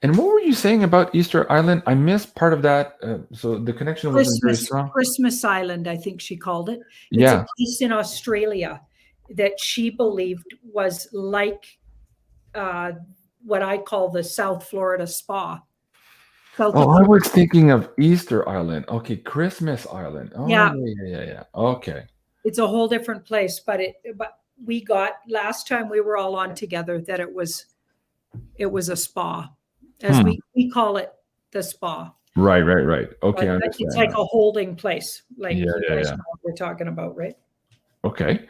Speaker 1: And what were you saying about Easter Island? I missed part of that. So the connection wasn't very strong.
Speaker 2: Christmas Island, I think she called it. It's
Speaker 1: Yeah.
Speaker 2: a place in Australia that she believed was like what I call the South Florida spa.
Speaker 1: Oh, I was thinking of Easter Island. Okay, Christmas Island. Oh,
Speaker 2: Yeah.
Speaker 1: yeah. Okay.
Speaker 2: It's a whole different place, but we got last time we were all on together that it was a spa, as we call it, the spa.
Speaker 1: Right. Okay, I understand.
Speaker 2: It's like a holding place, like
Speaker 1: Yeah.
Speaker 2: know what we're talking about, right?
Speaker 1: Okay.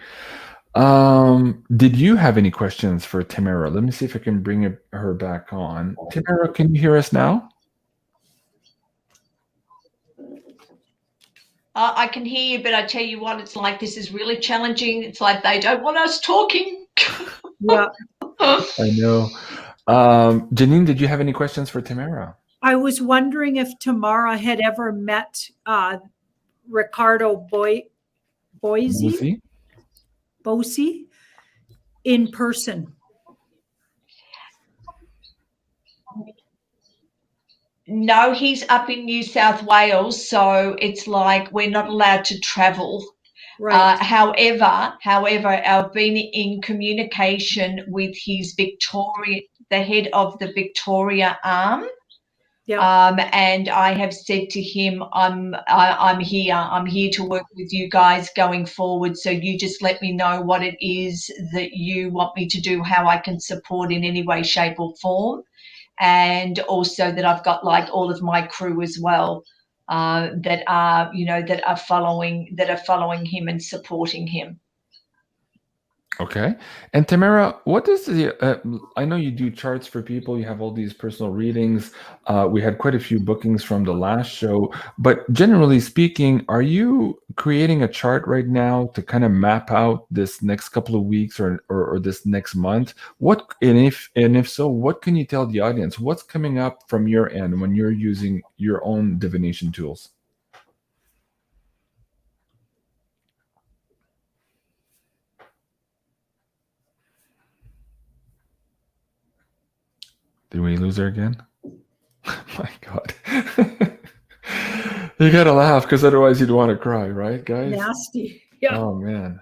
Speaker 1: Did you have any questions for Tamara? Let me see if I can bring her back on. Tamara, can you hear us now?
Speaker 3: I can hear you, but I tell you what, it's like this is really challenging. It's like they don't want us talking.
Speaker 2: Yeah.
Speaker 1: I know. Janine, did you have any questions for Tamara?
Speaker 2: I was wondering if Tamara had ever met Ricardo Boise in person.
Speaker 3: No, he's up in New South Wales, so it's like we're not allowed to travel.
Speaker 2: Right.
Speaker 3: However, I've been in communication with the head of the Victoria arm.
Speaker 2: Yeah.
Speaker 3: And I have said to him, I'm here to work with you guys going forward. So you just let me know what it is that you want me to do, how I can support in any way, shape, or form. And also that I've got like all of my crew as well, that are following him and supporting him.
Speaker 1: Okay. And Tamara, what does I know you do charts for people, you have all these personal readings. We had quite a few bookings from the last show, but generally speaking, are you creating a chart right now to kind of map out this next couple of weeks or this next month? And if so, what can you tell the audience? What's coming up from your end when you're using your own divination tools? Did we lose her again? My God. You gotta laugh because otherwise you'd want to cry, right, guys?
Speaker 2: Nasty. Yeah.
Speaker 1: Oh, man.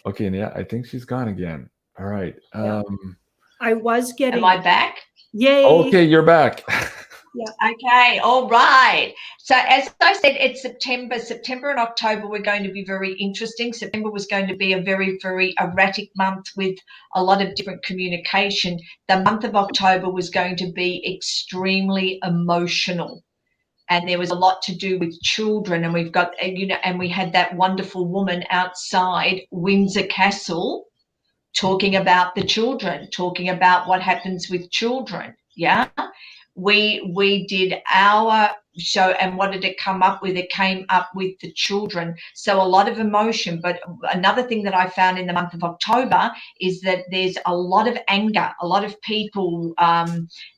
Speaker 1: Okay, yeah, I think she's gone again. All right.
Speaker 2: I was getting...
Speaker 3: Am I back?
Speaker 2: Yay.
Speaker 1: Okay, you're back.
Speaker 2: Yeah.
Speaker 3: Okay, all right. So as I said, it's September. September and October were going to be very interesting. September was going to be a very, very erratic month with a lot of different communication. The month of October was going to be extremely emotional. And there was a lot to do with children. And we've got, and we had that wonderful woman outside Windsor Castle talking about the children, talking about what happens with children. Yeah. We did our show, and what did it come up with? It came up with the children. So a lot of emotion. But another thing that I found in the month of October is that there's a lot of anger. A lot of people,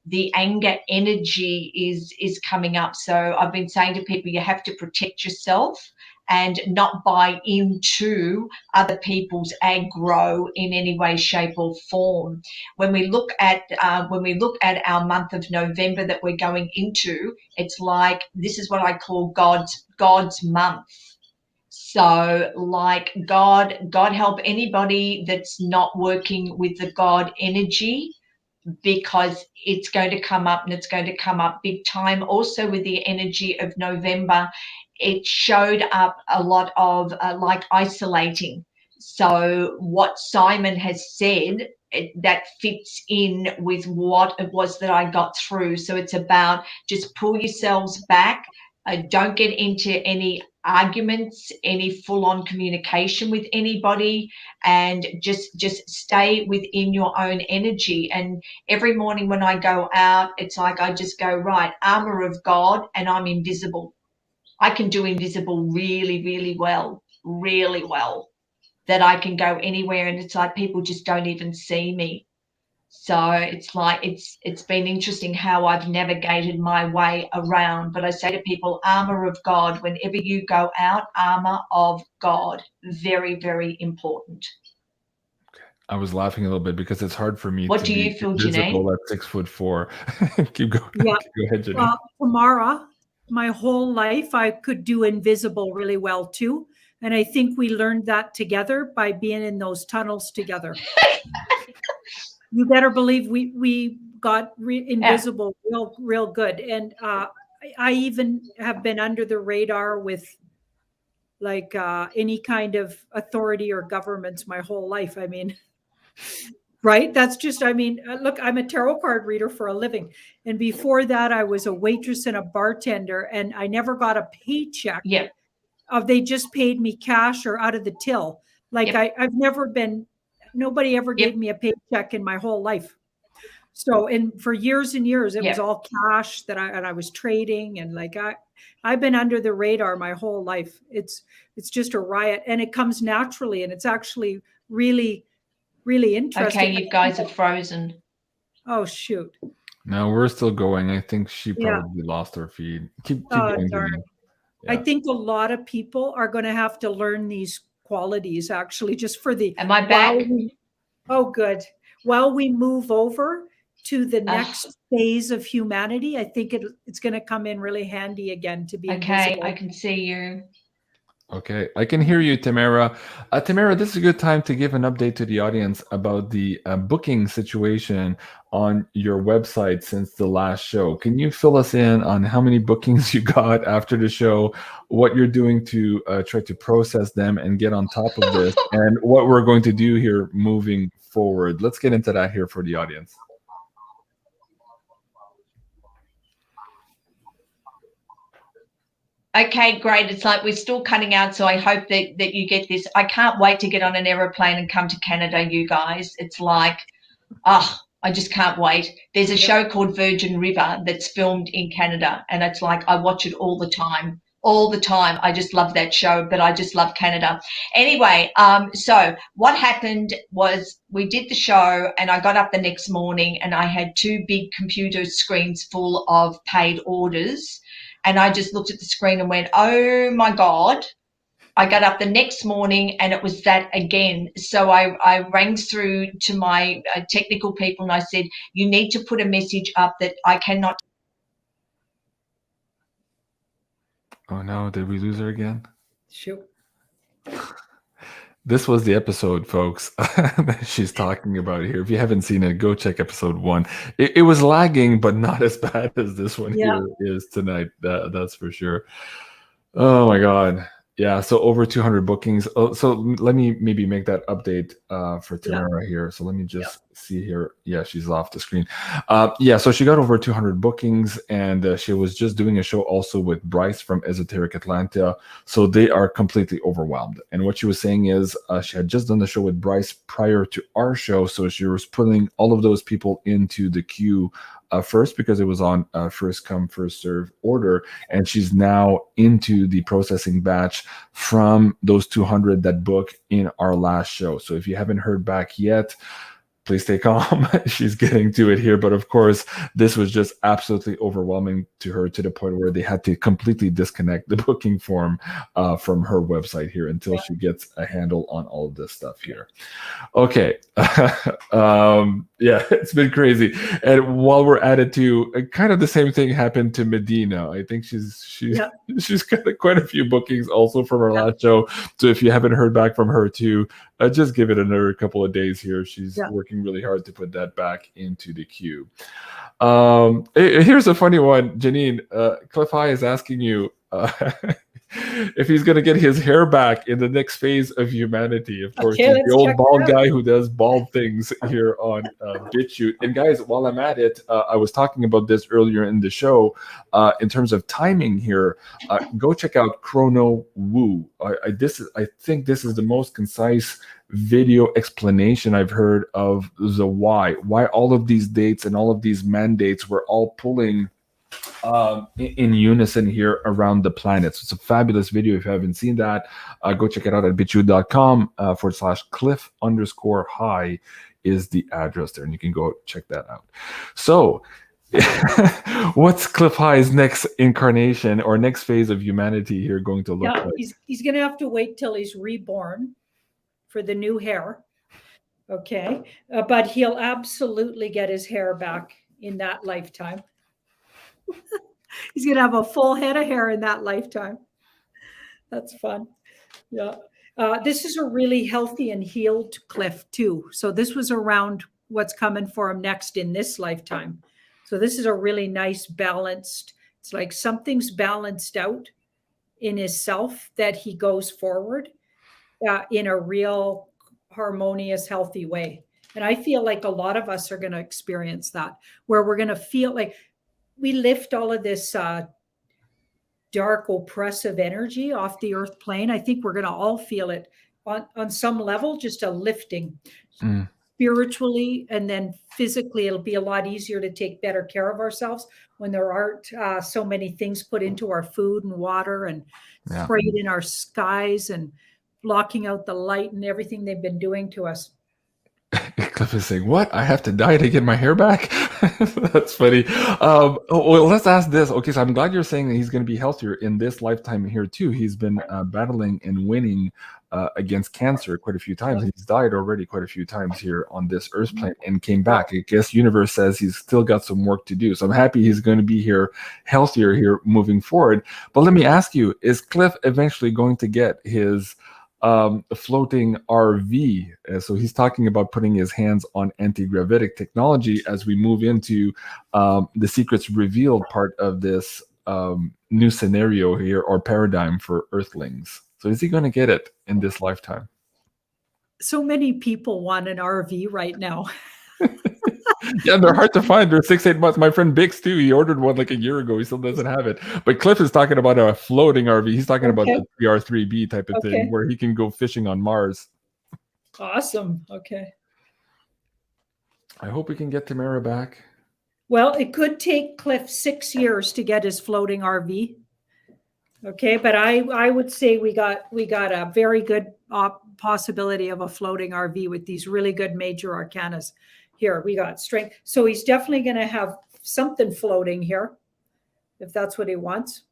Speaker 3: the anger energy is coming up. So I've been saying to people, you have to protect yourself and not buy into other people's aggro in any way, shape, or form. When we look at our month of November that we're going into, it's like this is what I call God's month. So, like God help anybody that's not working with the God energy, because it's going to come up, and it's going to come up big time. Also with the energy of November, it showed up a lot of like isolating. So what Simon has said, that fits in with what it was that I got through. So it's about just pull yourselves back. Don't get into any arguments, any full-on communication with anybody, and just stay within your own energy. And every morning when I go out, it's like I just go, right, armor of God, and I'm invisible. I can do invisible really, really well, that I can go anywhere, and it's like people just don't even see me. So it's like it's been interesting how I've navigated my way around. But I say to people, armor of God, whenever you go out, armor of God, very, very important.
Speaker 1: I was laughing a little bit because it's hard for me
Speaker 3: What
Speaker 1: to
Speaker 3: do you
Speaker 1: be
Speaker 3: feel,
Speaker 1: visible
Speaker 3: Janine?
Speaker 1: at 6'4". Keep going.
Speaker 2: Yeah.
Speaker 1: Go ahead, Janine.
Speaker 2: Well, Tamara, my whole life, I could do invisible really well too. And I think we learned that together by being in those tunnels together. You better believe we got invisible real good. And I even have been under the radar with like any kind of authority or governments my whole life. I mean, right? That's just, I mean, look, I'm a tarot card reader for a living. And before that, I was a waitress and a bartender, and I never got a paycheck.
Speaker 3: Yep.
Speaker 2: They just paid me cash or out of the till. Like
Speaker 3: Yep.
Speaker 2: I've never been, nobody ever
Speaker 3: Yep.
Speaker 2: gave me a paycheck in my whole life. So, and for years and years, it was
Speaker 3: Yep.
Speaker 2: all cash that I was trading, and like I've been under the radar my whole life. It's just a riot, and it comes naturally, and it's actually really, really interesting.
Speaker 3: Okay, you guys are frozen.
Speaker 2: Oh shoot!
Speaker 1: No, we're still going. I think she probably lost her feed. Keep going, Janine.
Speaker 2: Yeah. I think a lot of people are going to have to learn these qualities actually, just for the.
Speaker 3: Am I back?
Speaker 2: Oh, good. While we move over to the next phase of humanity, I think it's going to come in really handy again to be invisible.
Speaker 3: I can see you.
Speaker 1: Okay, I can hear you, Tamara. Tamara, this is a good time to give an update to the audience about the booking situation on your website since the last show. Can you fill us in on how many bookings you got after the show, what you're doing to try to process them and get on top of this, and what we're going to do here moving forward? Let's get into that here for the audience.
Speaker 3: Okay, great. It's like we're still cutting out, so I hope that you get this. I can't wait to get on an aeroplane and come to Canada, you guys. It's like, I just can't wait. There's a show called Virgin River that's filmed in Canada, and it's like I watch it all the time. All the time. I just love that show, but I just love Canada. Anyway, so what happened was we did the show, and I got up the next morning, and I had 2 big computer screens full of paid orders. And I just looked at the screen and went, oh my God. I got up the next morning and it was that again. So I rang through to my technical people and I said, you need to put a message up that I cannot.
Speaker 1: Oh no, did we lose her again?
Speaker 2: Shoot.
Speaker 1: This was the episode, folks, that she's talking about here. If you haven't seen it, go check episode 1. It was lagging, but not as bad as this one
Speaker 2: Yeah.
Speaker 1: here is tonight. That's for sure. Oh my God. Yeah. So over 200 bookings. Oh, so let me maybe make that update for Tamara here. So let me just see here. Yeah, she's off the screen. Yeah. So she got over 200 bookings, and she was just doing a show also with Bryce from Esoteric Atlanta. So they are completely overwhelmed. And what she was saying is she had just done the show with Bryce prior to our show. So she was putting all of those people into the queue first, because it was on first come, first serve order. And she's now into the processing batch from those 200 that book in our last show. So if you haven't heard back yet, please stay calm. She's getting to it here. But of course, this was just absolutely overwhelming to her, to the point where they had to completely disconnect the booking form from her website here until she gets a handle on all of this stuff here. Okay. Yeah, it's been crazy. And while we're at it too, kind of the same thing happened to Medina. I think she's got quite a few bookings also from our last show. So if you haven't heard back from her too, just give it another couple of days here. She's working really hard to put that back into the queue. Here's a funny one, Janine. Cliff High is asking you if he's going to get his hair back in the next phase of humanity. Of course, he's the old bald guy who does bald things here on BitChute. And guys, while I'm at it, I was talking about this earlier in the show. In terms of timing here, go check out Chrono Woo. I think this is the most concise video explanation I've heard of the why all of these dates and all of these mandates were all pulling in unison here around the planet. So it's a fabulous video. If you haven't seen that, go check it out at bitchute.com /Cliff_High is the address there, and you can go check that out. So what's Cliff High's next incarnation or next phase of humanity here going to look like?
Speaker 2: He's going to have to wait till he's reborn for the new hair. Okay. But he'll absolutely get his hair back in that lifetime. He's going to have a full head of hair in that lifetime. That's fun. Yeah. This is a really healthy and healed Cliff too. So this was around what's coming for him next in this lifetime. So this is a really nice balanced, it's like something's balanced out in his self that he goes forward in a real harmonious, healthy way. And I feel like a lot of us are going to experience that, where we're going to feel like we lift all of this dark, oppressive energy off the earth plane. I think we're going to all feel it on some level, just a lifting spiritually, and then physically. It'll be a lot easier to take better care of ourselves when there aren't so many things put into our food and water and sprayed in our skies and blocking out the light and everything they've been doing to us.
Speaker 1: Cliff is saying, what? I have to die to get my hair back? That's funny. Well, let's ask this. Okay, so I'm glad you're saying that he's going to be healthier in this lifetime here too. He's been battling and winning against cancer quite a few times. He's died already quite a few times here on this earth plane and came back. I guess universe says he's still got some work to do. So I'm happy he's going to be here healthier here moving forward. But let me ask you, is Cliff eventually going to get his floating RV? So he's talking about putting his hands on anti-gravitic technology as we move into the secrets revealed part of this new scenario here, or paradigm for Earthlings. So is he going to get it in this lifetime?
Speaker 2: So many people want an RV right now.
Speaker 1: Yeah, they're hard to find. They're 6-8 months. My friend Bix too, he ordered one like a year ago. He still doesn't have it. But Cliff is talking about a floating RV. He's talking about the 3R3B type of thing, where he can go fishing on Mars.
Speaker 2: Awesome. Okay.
Speaker 1: I hope we can get Tamara back.
Speaker 2: Well, it could take Cliff 6 years to get his floating RV. Okay, but I would say we got a very good possibility of a floating RV with these really good major arcanas. Here, we got strength. So he's definitely going to have something floating here, if that's what he wants,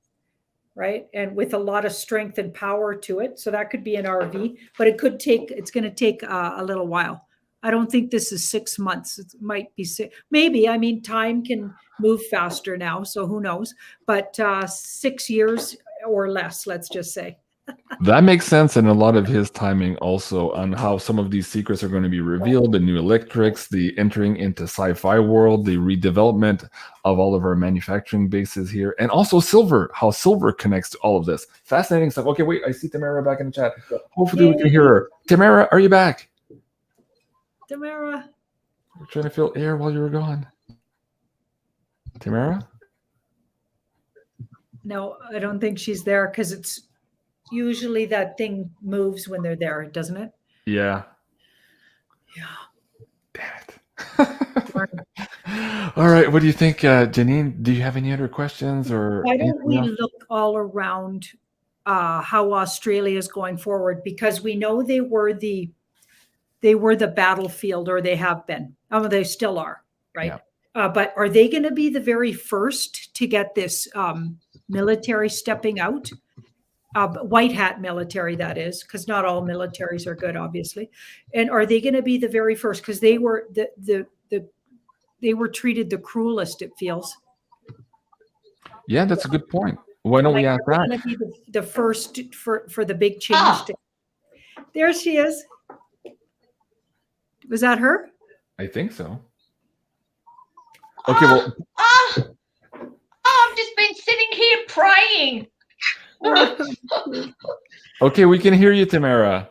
Speaker 2: right? And with a lot of strength and power to it. So that could be an RV, but it's going to take a little while. I don't think this is 6 months. It might be 6, maybe. I mean, time can move faster now, so who knows? But 6 years or less, let's just say.
Speaker 1: That makes sense, and a lot of his timing also on how some of these secrets are going to be revealed, the new electrics, the entering into sci-fi world, the redevelopment of all of our manufacturing bases here, and also silver, how silver connects to all of this. Fascinating stuff. Okay, wait, I see Tamara back in the chat. Hopefully we can hear her. Tamara, are you back?
Speaker 2: Tamara.
Speaker 1: We're trying to fill air while you were gone. Tamara?
Speaker 2: No, I don't think she's there because it's usually that thing moves when they're there, doesn't it?
Speaker 1: Yeah.
Speaker 2: Yeah.
Speaker 1: Damn it. All right. What do you think, Janine? Do you have any other questions or?
Speaker 2: Why don't we look all around how Australia is going forward? Because we know they were the battlefield, or they have been. Oh, they still are, right? Yeah. But are they going to be the very first to get this military stepping out? White hat military, that is, because not all militaries are good, obviously. And are they going to be the very first? Because they were they were treated the cruelest, it feels.
Speaker 1: Yeah, that's a good point. Why don't we ask that?
Speaker 2: Going to be the first for the big change. There she is. Was that her?
Speaker 1: I think so. Okay, well.
Speaker 3: I've just been sitting here praying.
Speaker 1: Okay, we can hear you, Tamara.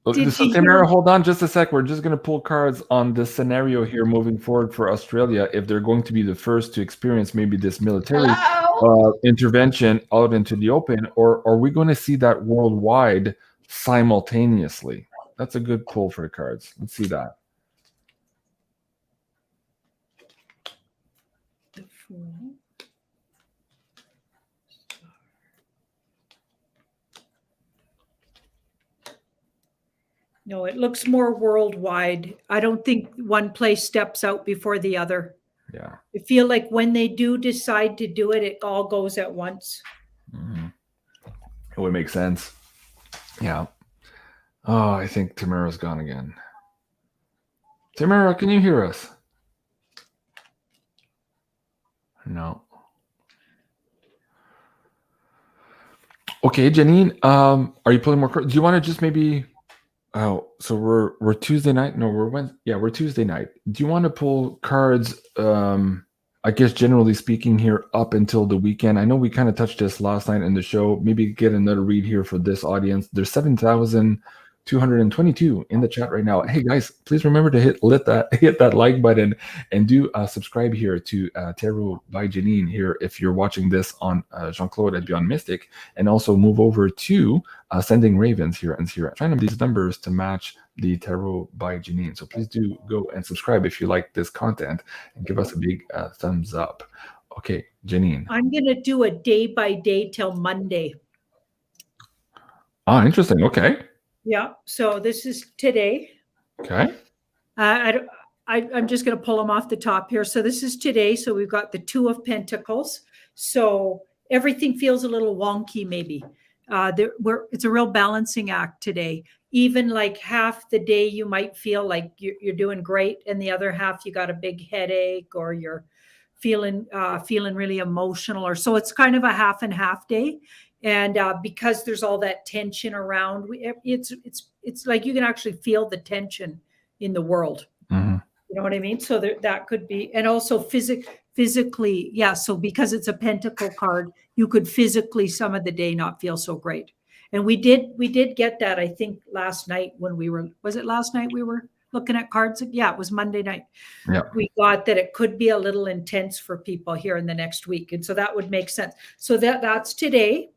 Speaker 1: So Tamara, hold on just a sec. We're just going to pull cards on the scenario here moving forward for Australia. If they're going to be the first to experience maybe this military intervention out into the open, or are we going to see that worldwide simultaneously? That's a good pull for the cards. Let's see that.
Speaker 2: No, it looks more worldwide. I don't think one place steps out before the other.
Speaker 1: Yeah.
Speaker 2: I feel like when they do decide to do it, it all goes at once.
Speaker 1: Mm-hmm. It would make sense. Yeah. Oh, I think Tamara's gone again. Tamara, can you hear us? No. Okay, Janine, are you pulling more cards? Do you want to just maybe... Oh, so we're Tuesday night? No, we're Tuesday night. Do you want to pull cards, I guess generally speaking here up until the weekend? I know we kind of touched this last night in the show. Maybe get another read here for this audience. There's 7,222 in the chat right now. Hey guys, please remember to hit that like button and do subscribe here to Tarot by Janine here if you're watching this on Jean-Claude at BeyondMystic, and also move over to Sending Ravens here and here. I'm trying to these numbers to match the Tarot by Janine. So please do go and subscribe if you like this content and give us a big thumbs up. Okay, Janine. I'm
Speaker 2: going to do a day by day till Monday.
Speaker 1: Ah, interesting. Okay.
Speaker 2: Yeah. So this is today.
Speaker 1: Okay.
Speaker 2: I'm just going to pull them off the top here. So this is today. So we've got the Two of Pentacles. So everything feels a little wonky, maybe. It's a real balancing act today. Even like half the day you might feel like you're doing great, and the other half you got a big headache, or you're feeling really emotional, or so it's kind of a half and half day. And because there's all that tension around, it's like you can actually feel the tension in the world.
Speaker 1: Mm-hmm.
Speaker 2: You know what I mean? So that could be, and also physically, yeah. So because it's a pentacle card, you could physically some of the day not feel so great. And we did get that, I think, last night when was it last night we were looking at cards? Yeah, it was Monday night.
Speaker 1: Yeah.
Speaker 2: We got that it could be a little intense for people here in the next week. And so that would make sense. So that's today.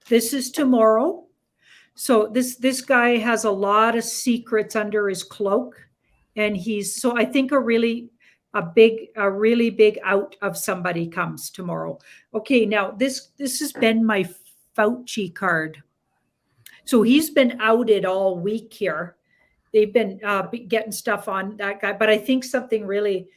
Speaker 2: This is tomorrow. So this guy has a lot of secrets under his cloak. And so I think a really big out of somebody comes tomorrow. Okay, now this has been my Fauci card. So he's been outed all week here. They've been getting stuff on that guy, but I think something really,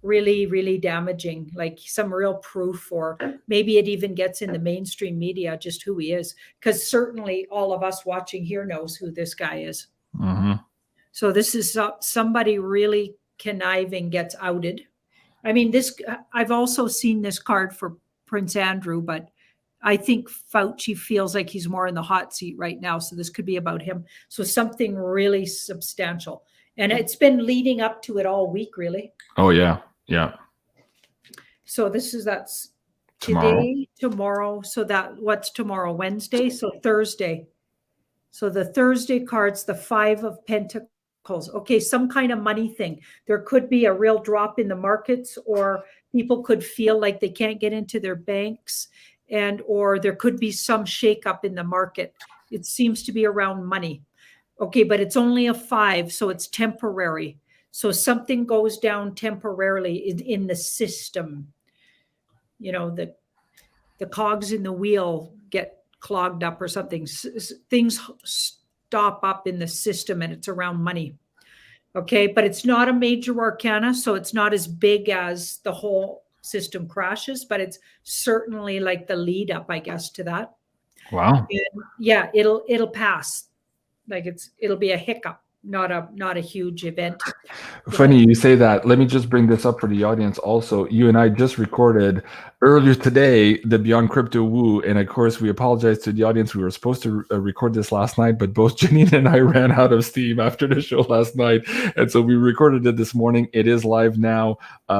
Speaker 2: really, really damaging, like some real proof, or maybe it even gets in the mainstream media, just who he is. Because certainly all of us watching here knows who this guy is.
Speaker 1: Mm-hmm.
Speaker 2: So this is somebody really conniving gets outed. I mean, I've also seen this card for Prince Andrew, but I think Fauci feels like he's more in the hot seat right now. So this could be about him. So something really substantial. And it's been leading up to it all week, really.
Speaker 1: Oh, yeah. Yeah.
Speaker 2: So that's
Speaker 1: Tomorrow.
Speaker 2: today, tomorrow. So what's tomorrow? Wednesday? So Thursday. So the Thursday card's the 5 of Pentacles. Okay, some kind of money thing. There could be a real drop in the markets, or people could feel like they can't get into their banks, or there could be some shakeup in the market. It seems to be around money. Okay, but it's only a 5, so it's temporary. So something goes down temporarily in the system. You know, the cogs in the wheel get clogged up or something. Things stop up in the system, and it's around money. Okay, but it's not a major arcana, so it's not as big as the whole system crashes, but it's certainly like the lead up, I guess, to that.
Speaker 1: Wow.
Speaker 2: And yeah, it'll pass. Like it'll be a hiccup, not a huge event.
Speaker 1: Funny you say that. Let me just bring this up for the audience also. You and I just recorded earlier today the Beyond Crypto Woo, and of course we apologize to the audience. We were supposed to record this last night, but both Janine and I ran out of steam after the show last night, and so we recorded it this morning. It is live now,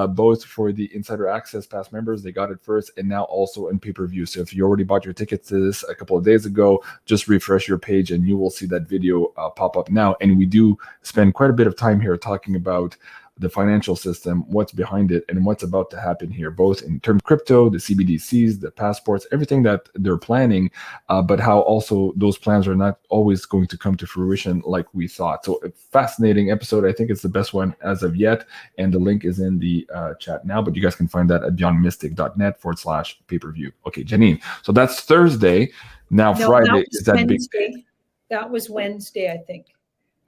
Speaker 1: both for the Insider Access Pass members. They got it first, and now also in pay-per-view. So if you already bought your tickets to this a couple of days ago, just refresh your page and you will see that video pop up now. And we do spend quite a bit of time here talking about the financial system, what's behind it, and what's about to happen here, both in terms of crypto, the CBDCs, the passports, everything that they're planning, but how also those plans are not always going to come to fruition like we thought. So a fascinating episode. I think it's the best one as of yet, and the link is in the chat now, but you guys can find that at beyondmystic.net/pay-per-view. Okay, Janine, so that's Thursday. Now no, Friday, is that
Speaker 2: Wednesday. Big? That was Wednesday, I think.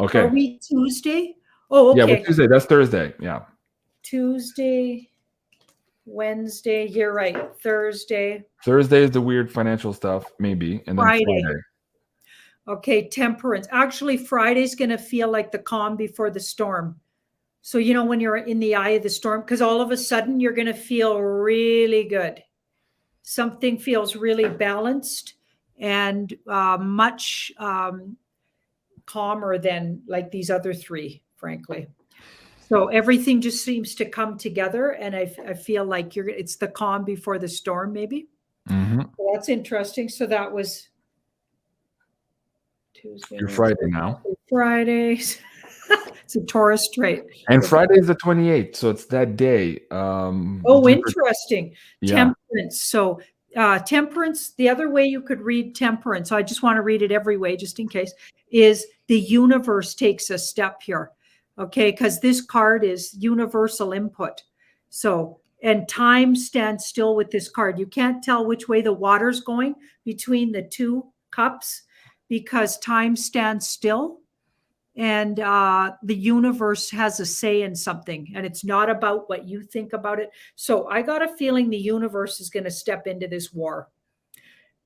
Speaker 1: Okay.
Speaker 2: Are we Tuesday? Oh, okay.
Speaker 1: Yeah, well, Tuesday. That's Thursday. Yeah.
Speaker 2: Tuesday, Wednesday. You're right. Thursday.
Speaker 1: Thursday is the weird financial stuff, maybe, and then Friday.
Speaker 2: Okay, temperance. Actually, Friday's going to feel like the calm before the storm. So, you know, when you're in the eye of the storm, because all of a sudden you're going to feel really good. Something feels really balanced and much calmer than like these other three, frankly. So everything just seems to come together, and I feel like it's the calm before the storm, maybe.
Speaker 1: Mm-hmm.
Speaker 2: So that's interesting. So that was Tuesday.
Speaker 1: You're Friday now.
Speaker 2: Fridays. It's a Taurus trait.
Speaker 1: And Friday is the 28th, so it's that day.
Speaker 2: Interesting. Yeah. Temperance. So temperance, the other way you could read temperance, I just want to read it every way just in case, is the universe takes a step here. Okay, because this card is universal input. So, and time stands still with this card. You can't tell which way the water's going between the two cups because time stands still. And the universe has a say in something, and it's not about what you think about it. So I got a feeling the universe is going to step into this war,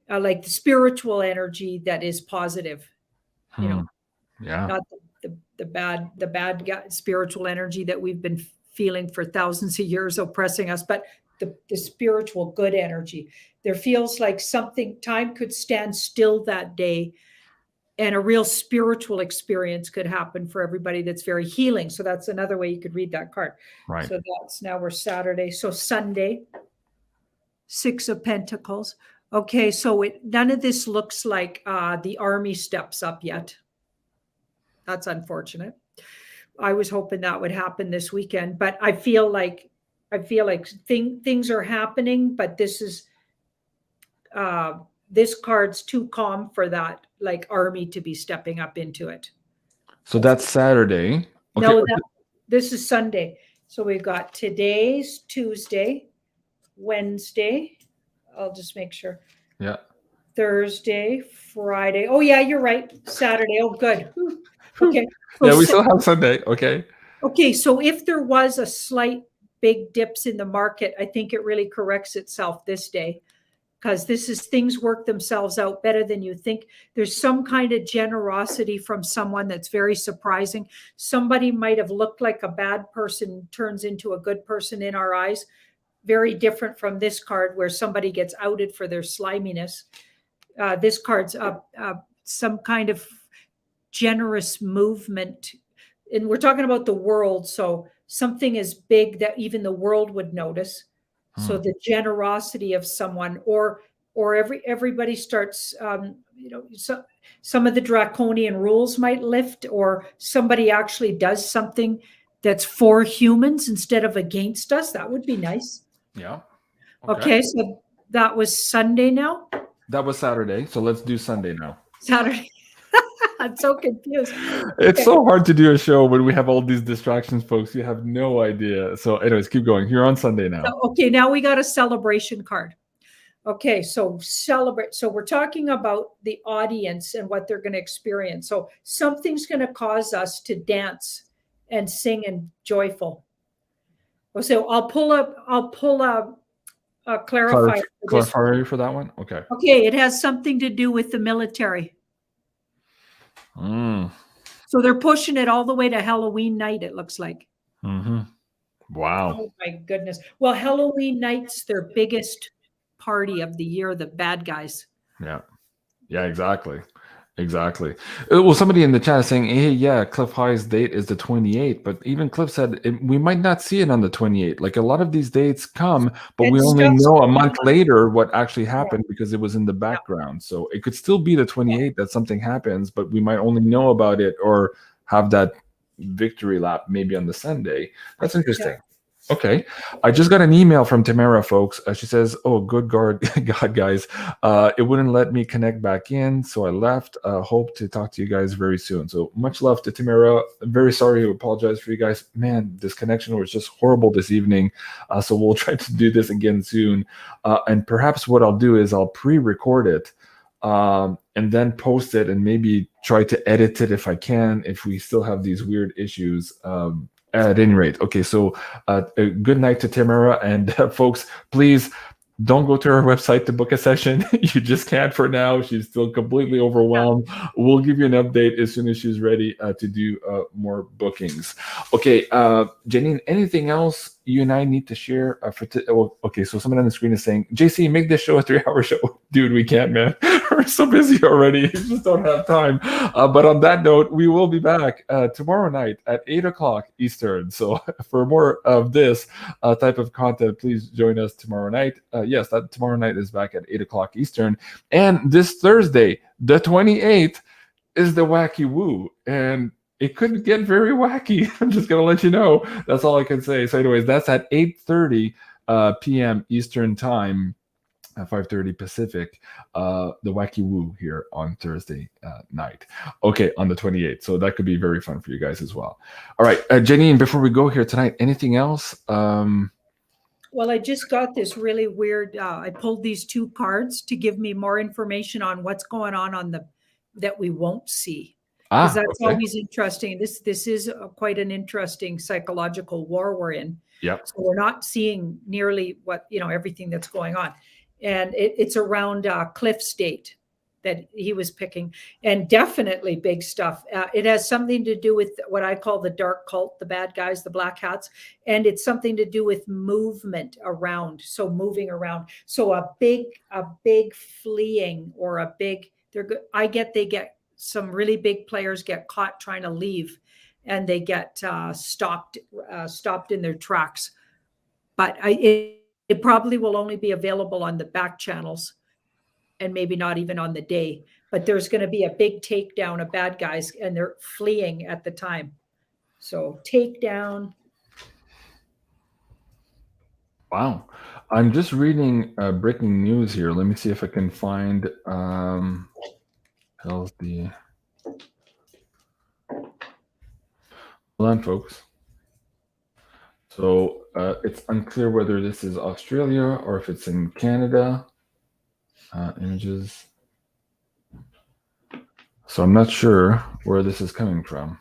Speaker 2: like the spiritual energy that is positive, you know, not the bad spiritual energy that we've been feeling for thousands of years oppressing us, but the spiritual good energy. There feels like time could stand still that day, and a real spiritual experience could happen for everybody that's very healing. So that's another way you could read that card.
Speaker 1: Right.
Speaker 2: So now we're Saturday. So Sunday, 6 of Pentacles. Okay, so none of this looks like the army steps up yet. That's unfortunate. I was hoping that would happen this weekend, but I feel like things are happening, but this card's too calm for that, like army to be stepping up into it.
Speaker 1: So that's Saturday.
Speaker 2: Okay. No, this is Sunday. So we've got today's Tuesday, Wednesday. I'll just make sure.
Speaker 1: Yeah.
Speaker 2: Thursday, Friday. Oh yeah, you're right. Saturday. Oh, good. Okay. So
Speaker 1: yeah, we still have Sunday. Okay.
Speaker 2: Okay. So if there was a slight big dips in the market, I think it really corrects itself this day. Because things work themselves out better than you think. There's some kind of generosity from someone that's very surprising. Somebody might have looked like a bad person turns into a good person in our eyes. very different from this card where somebody gets outed for their sliminess. This card's some kind of generous movement. And we're talking about the world. So something is big that even the world would notice. So the generosity of someone, or everybody starts, so some of the draconian rules might lift, or somebody actually does something that's for humans instead of against us. That would be nice.
Speaker 1: Yeah.
Speaker 2: Okay, so that was Sunday now?
Speaker 1: That was Saturday. So let's do Sunday now.
Speaker 2: Saturday. I'm so confused.
Speaker 1: It's so hard to do a show when we have all these distractions, folks. You have no idea. So anyways, keep going. You're on Sunday now.
Speaker 2: So, okay, now we got a celebration card. Okay, so celebrate. So we're talking about the audience and what they're going to experience. So something's going to cause us to dance and sing and joyful. So I'll pull a clarifier.
Speaker 1: Clarifier for that one? Okay.
Speaker 2: Okay, it has something to do with the military. So they're pushing it all the way to Halloween night, it looks like.
Speaker 1: Wow.
Speaker 2: Oh my goodness. Well, Halloween night's their biggest party of the year, the bad guys.
Speaker 1: Yeah, exactly. Well, somebody in the chat is saying, hey, yeah, Cliff High's date is the 28th, but even Cliff said we might not see it on the 28th. Like a lot of these dates come, but we only know a month later what actually happened because it was in the background. So it could still be the 28th that something happens, but we might only know about it or have that victory lap maybe on the Sunday. That's interesting. Okay. I just got an email from Tamara, folks. She says, oh, good God, guys. It wouldn't let me connect back in, so I left. Hope to talk to you guys very soon. So much love to Tamara. I'm very sorry. I apologize for you guys. Man, this connection was just horrible this evening. So we'll try to do this again soon. And perhaps what I'll do is I'll pre-record it and then post it and maybe try to edit it if I can, if we still have these weird issues. At any rate, okay, so good night to Tamara, and folks, please don't go to her website to book a session. You just can't for now. She's still completely overwhelmed. We'll give you an update as soon as she's ready to do more bookings. Okay, Janine, anything else you and I need to share okay, so someone on the screen is saying, JC, make this show a 3-hour show. Dude, we can't, man. We're so busy already. We just don't have time. But on that note, we will be back tomorrow night at 8 o'clock Eastern. So for more of this type of content, please join us tomorrow night. Yes, that tomorrow night is back at 8 o'clock Eastern. And this Thursday, the 28th, is the Wacky Woo. And it could get very wacky. I'm just going to let you know. That's all I can say. So anyways, that's at 8:30 p.m. Eastern Time, 5:30 Pacific, the Wacky Woo here on Thursday night. Okay, on the 28th. So that could be very fun for you guys as well. All right, Janine, before we go here tonight, anything else?
Speaker 2: Well, I just got this really weird, I pulled these 2 cards to give me more information on what's going on that we won't see. Because that's always interesting. This is quite an interesting psychological war we're in.
Speaker 1: Yep.
Speaker 2: So we're not seeing nearly what, everything that's going on. And it's around Cliff's date that he was picking, and definitely big stuff. It has something to do with what I call the dark cult, the bad guys, the black hats, and it's something to do with movement around. So moving around. So a big fleeing, or they get some really big players get caught trying to leave, and they get stopped in their tracks. But it probably will only be available on the back channels, and maybe not even on the day. But there's going to be a big takedown of bad guys, and they're fleeing at the time. So Takedown.
Speaker 1: Wow. I'm just reading breaking news here. Let me see if I can find hold on, folks. So it's unclear whether this is Australia or if it's in Canada. Images. So I'm not sure where this is coming from.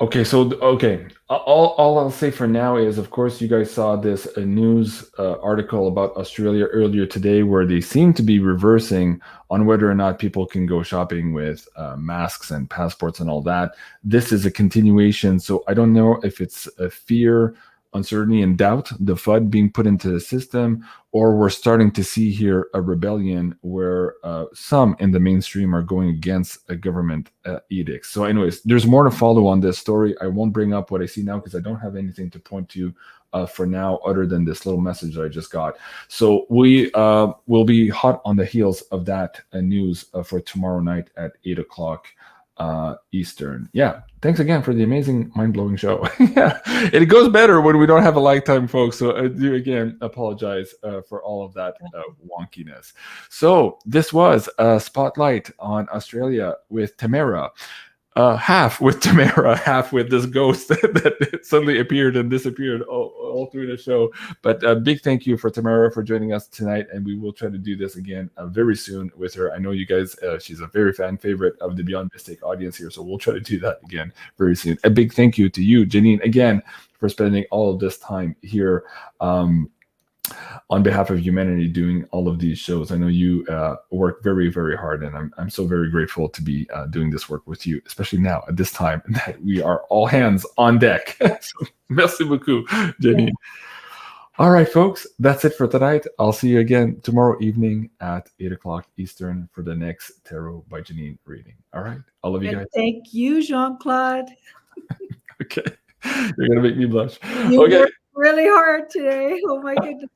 Speaker 1: Okay, so okay, all I'll say for now is, of course, you guys saw this news article about Australia earlier today, where they seem to be reversing on whether or not people can go shopping with masks and passports and all that. This is a continuation, so I don't know if it's a fear, uncertainty, and doubt, the FUD being put into the system, or we're starting to see here a rebellion where some in the mainstream are going against a government edict. So anyways, there's more to follow on this story. I won't bring up what I see now because I don't have anything to point to for now other than this little message that I just got. So we will be hot on the heels of that news for tomorrow night at 8 o'clock Eastern. Yeah, thanks again for the amazing, mind-blowing show. Yeah, it goes better when we don't have a lifetime, folks. So I do again apologize for all of that wonkiness. So this was a spotlight on Australia with TEYMARA. Half with TEYMARA, half with this ghost that suddenly appeared and disappeared all through the show. But a big thank you for TEYMARA for joining us tonight, and we will try to do this again very soon with her. I know you guys, she's a very fan favorite of the Beyond Mystic audience here, so we'll try to do that again very soon. A big thank you to you, Janine, again, for spending all of this time here on behalf of humanity doing all of these shows. I know you work very, very hard, and I'm so very grateful to be doing this work with you, especially now at this time that we are all hands on deck. So, merci beaucoup, Janine. All right, folks, that's it for tonight. I'll see you again tomorrow evening at 8 o'clock Eastern for the next Tarot by Janine reading. All right, I love you guys.
Speaker 2: Thank you, Jean-Claude.
Speaker 1: Okay, you're gonna make me blush.
Speaker 2: You
Speaker 1: okay.
Speaker 2: worked really hard today. Oh my goodness.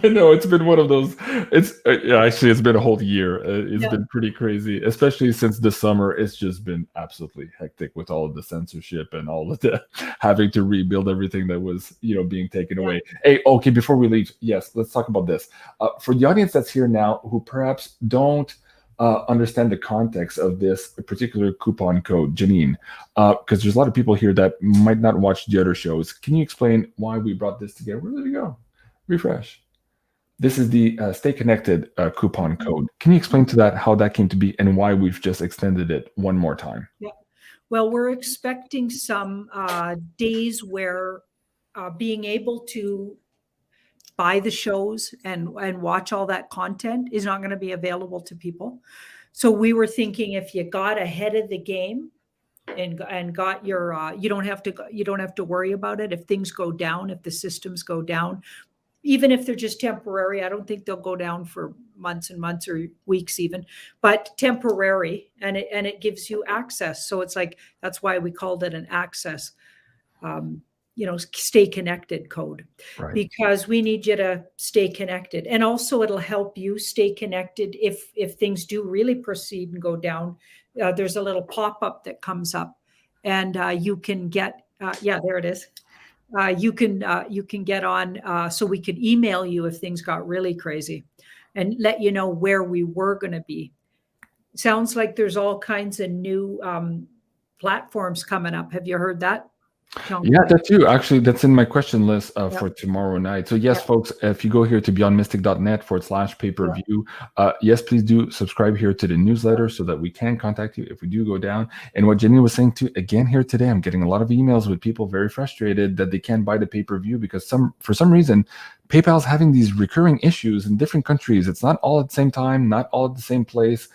Speaker 1: I know it's been one of those. It's actually it's been a whole year. It's been pretty crazy, especially since the summer. It's just been absolutely hectic with all of the censorship and all of the having to rebuild everything that was being taken away. Hey, okay, before we leave, yes, let's talk about this for the audience that's here now who perhaps don't understand the context of this particular coupon code, Janine, because there's a lot of people here that might not watch the other shows. Can you explain why we brought this together? Where did it go? Refresh. This is the Stay Connected coupon code. Can you explain to that how that came to be and why we've just extended it one more time?
Speaker 2: Yeah. Well, we're expecting some days where being able to buy the shows and watch all that content is not going to be available to people. So we were thinking if you got ahead of the game and got your you don't have to worry about it if things go down, if the systems go down. Even if they're just temporary, I don't think they'll go down for months and months or weeks even, but temporary, and it gives you access. So it's like, that's why we called it an access, stay connected code, right? Because we need you to stay connected. And also it'll help you stay connected if things do really proceed and go down. There's a little pop-up that comes up and you can get, there it is. You can get on, so we could email you if things got really crazy and let you know where we were going to be. Sounds like there's all kinds of new platforms coming up. Have you heard that?
Speaker 1: Yeah, that too. Actually, that's in my question list for tomorrow night. So yes, folks, if you go here to beyondmystic.net/pay-per-view, yes, please do subscribe here to the newsletter so that we can contact you if we do go down. And what Jenny was saying too, again here today, I'm getting a lot of emails with people very frustrated that they can't buy the pay-per-view because for some reason, PayPal's having these recurring issues in different countries. It's not all at the same time, not all at the same place.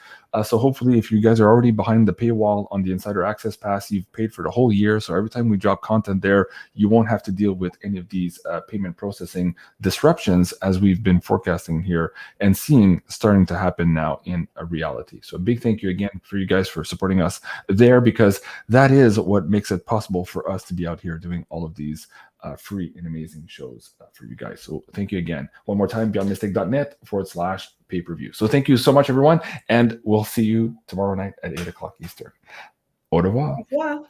Speaker 1: So hopefully if you guys are already behind the paywall on the Insider Access Pass, you've paid for the whole year. So every time we drop content there, you won't have to deal with any of these payment processing disruptions as we've been forecasting here and seeing starting to happen now in a reality. So a big thank you again for you guys for supporting us there, because that is what makes it possible for us to be out here doing all of these free and amazing shows for you guys. So thank you again. One more time, beyondmystic.net/pay-per-view. So thank you so much, everyone. And we'll see you tomorrow night at 8 o'clock Eastern. Au revoir.
Speaker 2: Au revoir.